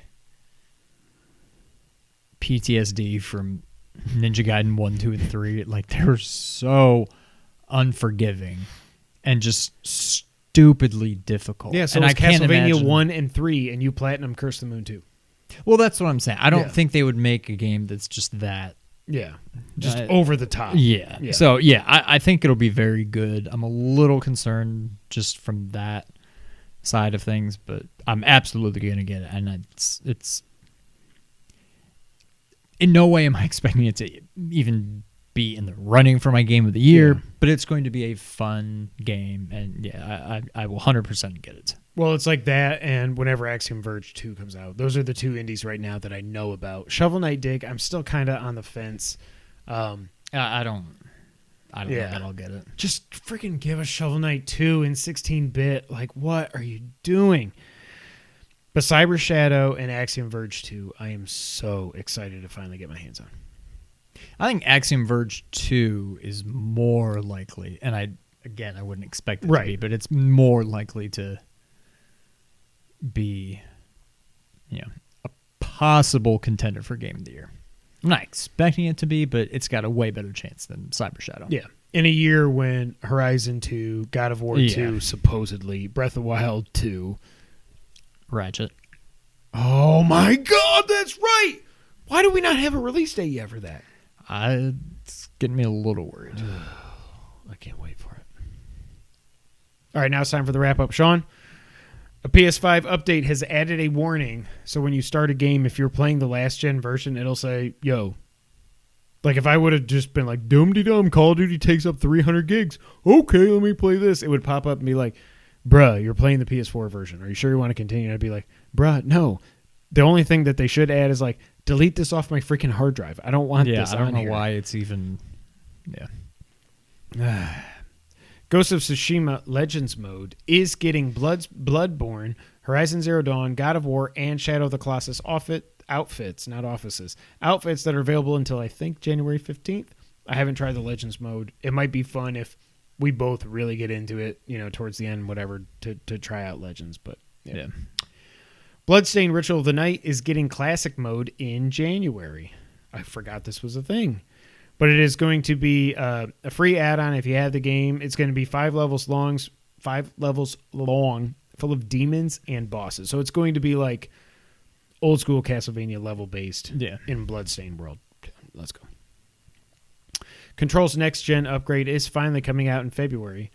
PTSD from Ninja Gaiden 1, 2, and 3. Like they're so unforgiving and just stupidly difficult. Yeah, so and it's I can't Castlevania imagine... 1 and 3, and you Platinum Curse the Moon 2. Well, that's what I'm saying. I don't think they would make a game that's just that. Yeah, just over the top. Yeah. So, yeah, I think it'll be very good. I'm a little concerned just from that side of things, but I'm absolutely going to get it. And it's in no way am I expecting it to even be in the running for my game of the year, but it's going to be a fun game. And, yeah, I will 100% get it. Well, it's like that, and whenever Axiom Verge 2 comes out. Those are the two indies right now that I know about. Shovel Knight Dig, I'm still kind of on the fence. I don't know that I'll get it. Just freaking give us Shovel Knight 2 in 16-bit. Like, what are you doing? But Cyber Shadow and Axiom Verge 2, I am so excited to finally get my hands on. I think Axiom Verge 2 is more likely, and I wouldn't expect it to be, but it's more likely to be, a possible contender for Game of the Year. I'm not expecting it to be, but it's got a way better chance than Cyber Shadow. Yeah. In a year when Horizon 2, God of War 2, supposedly, Breath of the Wild 2. Ratchet. Oh my God, that's right! Why do we not have a release date yet for that? It's getting me a little worried. I can't wait for it. All right, now it's time for the wrap-up. Sean? A PS5 update has added a warning, so when you start a game, if you're playing the last-gen version, it'll say, yo. Like, if I would have just been like, dum-de-dum, Call of Duty takes up 300 gigs. Okay, let me play this. It would pop up and be like, bruh, you're playing the PS4 version. Are you sure you want to continue? And I'd be like, bruh, no. The only thing that they should add is, like, delete this off my freaking hard drive. I don't want this on here. I don't know why it's even... Yeah. Ghost of Tsushima Legends mode is getting Bloodborne Horizon Zero Dawn, God of War, and Shadow of the Colossus outfits, not offices. Outfits that are available until, I think, January 15th. I haven't tried the Legends mode. It might be fun if we both really get into it, towards the end, whatever, to try out Legends. But, yeah. Bloodstained Ritual of the Night is getting Classic mode in January. I forgot this was a thing. But it is going to be a free add-on if you have the game. It's going to be 5 levels long, full of demons and bosses. So it's going to be like old school Castlevania level based in Bloodstained world. Let's go. Control's next gen upgrade is finally coming out in February.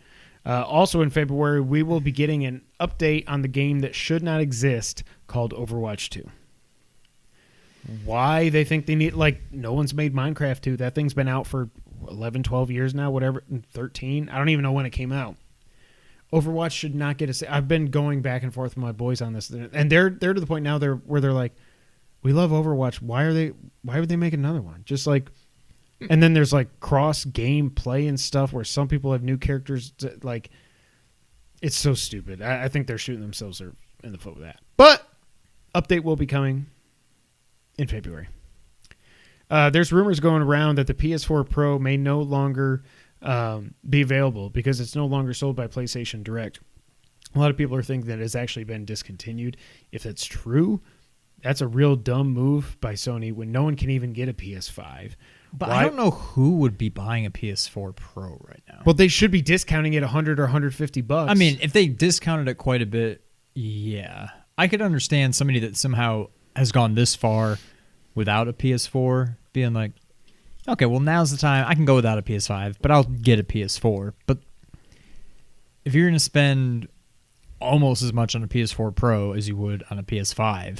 Also in February, we will be getting an update on the game that should not exist called Overwatch 2. Why they think they need, no one's made Minecraft 2. That thing's been out for 11, 12 years now, whatever, 13. I don't even know when it came out. Overwatch should not get a... I've been going back and forth with my boys on this, and they're to the point now where they're like, we love Overwatch. Why would they make another one? Just like... And then there's cross game play and stuff where some people have new characters. It's so stupid. I think they're shooting themselves in the foot with that. But update will be coming in February. There's rumors going around that the PS4 Pro may no longer be available because it's no longer sold by PlayStation Direct. A lot of people are thinking that it's actually been discontinued. If that's true, that's a real dumb move by Sony when no one can even get a PS5. But I don't know who would be buying a PS4 Pro right now. Well, they should be discounting it $100 or $150. I mean, if they discounted it quite a bit, yeah. I could understand somebody that somehow has gone this far without a PS4 being like, okay, well, now's the time. I can go without a PS5, but I'll get a PS4. But if you're going to spend almost as much on a PS4 Pro as you would on a PS5...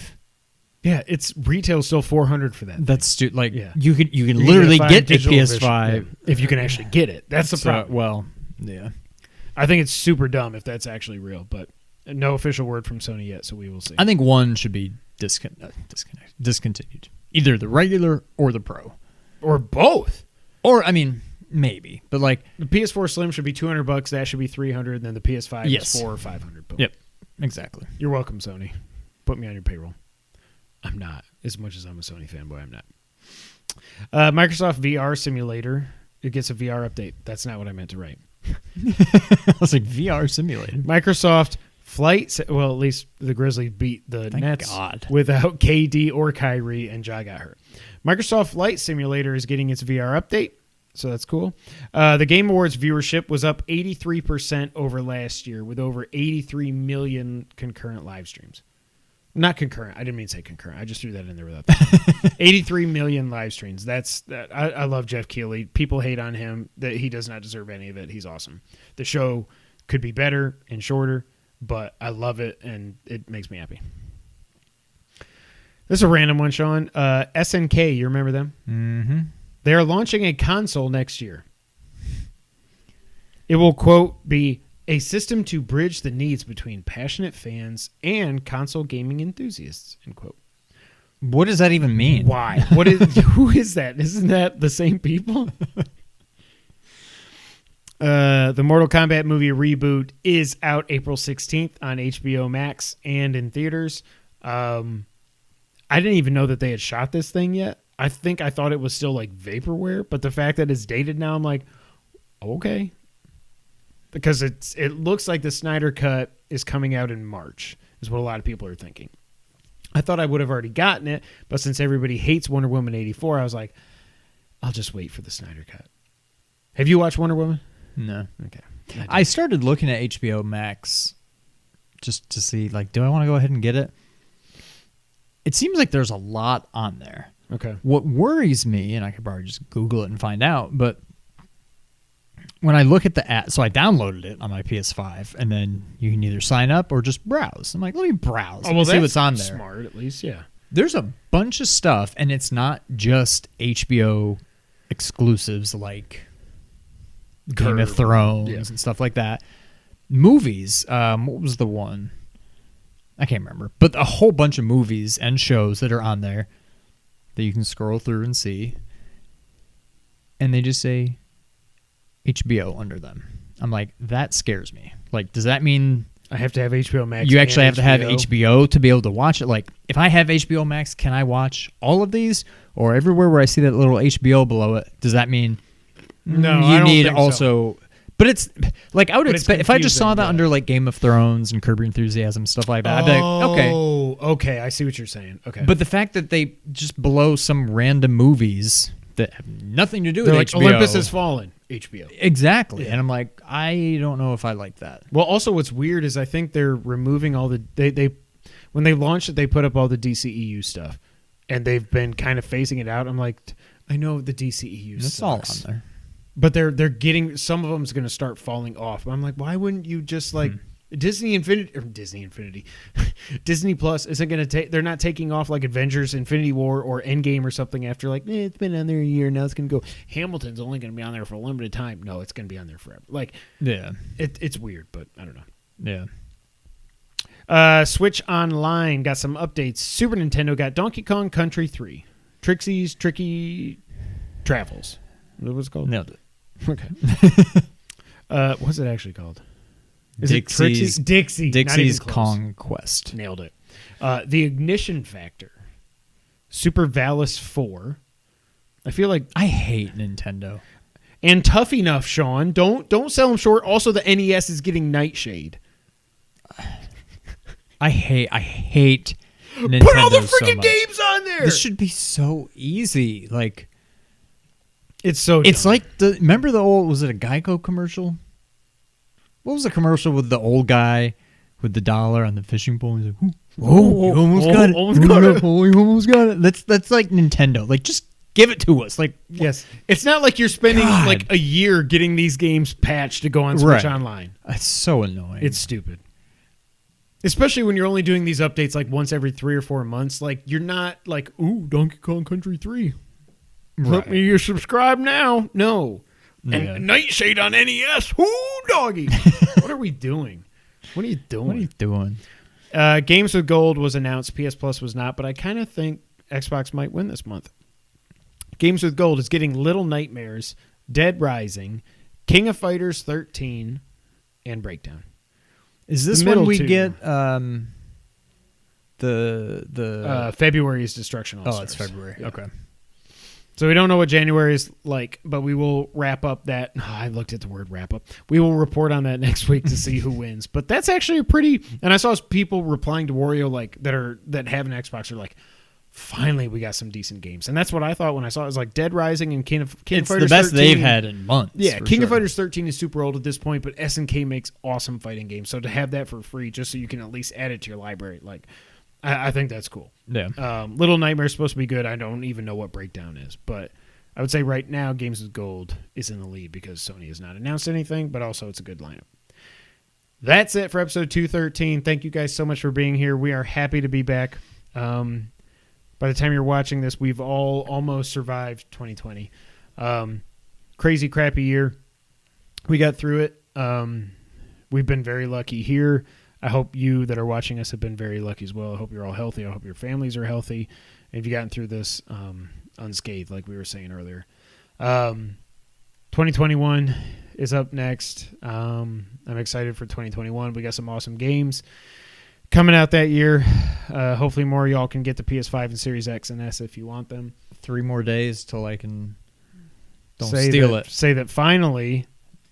Yeah, it's retail still $400 for that. That's you can literally get a PS5 if you can actually get it. That's the problem. Well, yeah. I think it's super dumb if that's actually real, but no official word from Sony yet, so we will see. I think one should be discontinued. Either the regular or the Pro. Or both. Or, I mean, maybe. But the PS4 Slim should be $200, that should be $300, and then the PS5 is $400 or $500. Boom. Yep, exactly. You're welcome, Sony. Put me on your payroll. I'm not. As much as I'm a Sony fanboy, I'm not. Microsoft VR Simulator. It gets a VR update. That's not what I meant to write. I was like, VR Simulator. Microsoft Flight... Well, at least the Grizzlies beat the Nets without KD or Kyrie, and Ja got hurt. Microsoft Flight Simulator is getting its VR update, so that's cool. The Game Awards viewership was up 83% over last year with over 83 million concurrent live streams. Not concurrent. I didn't mean to say concurrent. I just threw that in there without that. 83 million live streams. That's that. I love Jeff Keighley. People hate on him that he does not deserve any of it. He's awesome. The show could be better and shorter, but I love it, and it makes me happy. This is a random one, Sean. SNK, you remember them? Mm-hmm. They are launching a console next year. It will, quote, be a system to bridge the needs between passionate fans and console gaming enthusiasts, end quote. What does that even mean? Why? Who is that? Isn't that the same people? The Mortal Kombat movie reboot is out April 16th on HBO Max and in theaters. I didn't even know that they had shot this thing yet. I thought it was still vaporware, but the fact that it's dated now, I'm like, okay. Because it looks like the Snyder Cut is coming out in March, is what a lot of people are thinking. I thought I would have already gotten it, but since everybody hates Wonder Woman 84, I was like, I'll just wait for the Snyder Cut. Have you watched Wonder Woman? No. Okay. I started looking at HBO Max just to see, do I want to go ahead and get it? It seems like there's a lot on there. Okay. What worries me, and I could probably just Google it and find out, but when I look at the app, so I downloaded it on my PS5, and then you can either sign up or just browse. I'm like, let me browse. Oh, well, see what's on there. Smart, at least, yeah. There's a bunch of stuff, and it's not just HBO exclusives like Game of Thrones and stuff like that. Movies, what was the one? I can't remember. But a whole bunch of movies and shows that are on there that you can scroll through and see. And they just say HBO under them. I'm like, that scares me. Does that mean I have to have HBO Max. You actually have to have HBO. HBO to be able to watch it. Like, if I have HBO Max, can I watch all of these? Or everywhere where I see that little HBO below it, does that mean No, you I don't need think also... so. But it's like, I would But it's expect if I just saw that confusing, under like Game of Thrones and Curb Your Enthusiasm, stuff like that, I'd be like, okay. Oh, okay. I see what you're saying. Okay. But the fact that they just below some random movies that have nothing to do They're with like, HBO. Olympus Has Fallen, HBO. Exactly. Yeah. And I'm like, I don't know if I like that. Well, also what's weird is I think they're removing all the they when they launched it, they put up all the DCEU stuff, and they've been kind of phasing it out. I'm like, I know the DCEU That's sucks, all on there. but they're getting some of them's going to start falling off. I'm like, why wouldn't you just like Disney Infinity Disney Plus isn't going to take. They're not taking off like Avengers, Infinity War, or Endgame or something after like it's been on there a year now. It's going to go. Hamilton's only going to be on there for a limited time. No, it's going to be on there forever. Like, Yeah. it's weird, but I don't know. Yeah. Switch Online got some updates. Super Nintendo got Donkey Kong Country 3. Trixie's Tricky Travels. What was it called? Nailed it. Okay. What's it actually called? Is it Trixie's? Dixie. Dixie's Not even close. Conquest. Nailed it. The Ignition Factor. Super Valis 4. I feel like... I hate Nintendo. And Tough Enough, Sean. Don't sell them short. Also, the NES is getting Nightshade. I hate Nintendo. Put all the so freaking much. games on there. This should be so easy. Like, It's so it's dumb. like remember the old, was it a Geico commercial? What was the commercial with the old guy with the dollar on the fishing pole? He's like, "Oh, you almost got it. You almost got it." That's like Nintendo. Like, just give it to us. Like, Yes. It's not like you're spending God. like a year getting these games patched to go on Switch Right. Online. it's so annoying. It's stupid. Especially when you're only doing these updates like once every 3 or 4 months. Like, you're not like, ooh, Donkey Kong Country 3. Let Right. me you subscribe now. No. Yeah. And Nightshade on NES. Ooh, doggy. What are we doing? What are you doing? What are you doing? Games with Gold was announced. PS Plus was not, but I kind of think Xbox might win this month. Games with Gold is getting Little Nightmares, Dead Rising, King of Fighters 13, and Breakdown. Is this The when middle we two. get the February is Destruction All oh, Stars. it's February. Yeah. Okay. So we don't know what January is like, but we will wrap up that. I looked at the word wrap up. We will report on that next week to see who wins. But that's actually a pretty. And I saw people replying to Wario like that have an Xbox are like, finally we got some decent games. And that's what I thought when I saw it. It was like Dead Rising and King of It's Fighters the best 13. they've had in months. Yeah, for King of sure. Fighters 13 is super old at this point, but SNK makes awesome fighting games. So to have that for free, just so you can at least add it to your library, like I think that's cool. Yeah. Little Nightmare is supposed to be good. I don't even know what Breakdown is, but I would say right now Games with Gold is in the lead because Sony has not announced anything, but also it's a good lineup. That's it for episode 213. Thank you guys so much for being here. We are happy to be back. By the time you're watching this, we've all almost survived 2020. Crazy, crappy year. We got through it. We've been very lucky here. I hope you that are watching us have been very lucky as well. I hope you're all healthy. I hope your families are healthy. And if you've gotten through this unscathed, like we were saying earlier. 2021 is up next. I'm excited for 2021. We got some awesome games coming out that year. Hopefully more of y'all can get the PS5 and Series X and S if you want them. 3 more days till I can don't Say steal that, it. Say that finally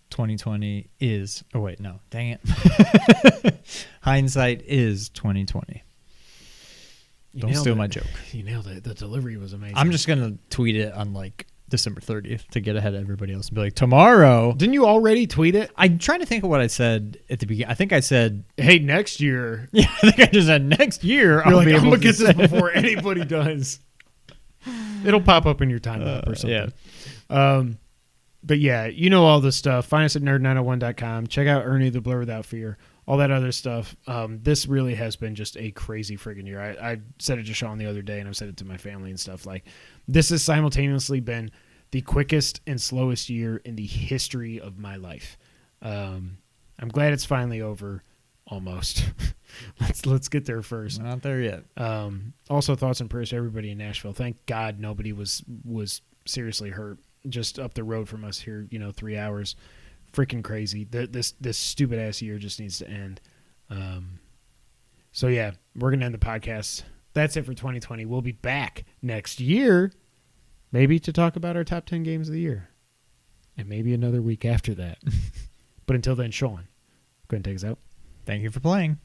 2020 is. Oh wait, no. Dang it. Hindsight is 2020. Don't steal my joke. You nailed it. The delivery was amazing. I'm just gonna tweet it on like December 30th to get ahead of everybody else and be like, tomorrow. Didn't you already tweet it? I'm trying to think of what I said at the beginning. I think I said, Hey, next year. yeah, I think I just said next year. You're I'll like, be I'm able going to to get this say-" before anybody does. It'll pop up in your timeline or something. Yeah. But yeah, you know all this stuff. Find us at nerd901.com. Check out Ernie the Blur Without Fear. All that other stuff. This really has been just a crazy friggin' year. I said it to Sean the other day, and I've said it to my family and stuff. Like, this has simultaneously been the quickest and slowest year in the history of my life. I'm glad it's finally over. Almost. Let's get there first. We're not there yet. Also, thoughts and prayers to everybody in Nashville. Thank God nobody was seriously hurt just up the road from us here. 3 hours. Freaking crazy. This stupid ass year just needs to end. So yeah, we're gonna end the podcast. That's it for 2020. We'll be back next year, maybe to talk about our top 10 games of the year, and maybe another week after that. But until then, Sean, go ahead and take us out. Thank you for playing.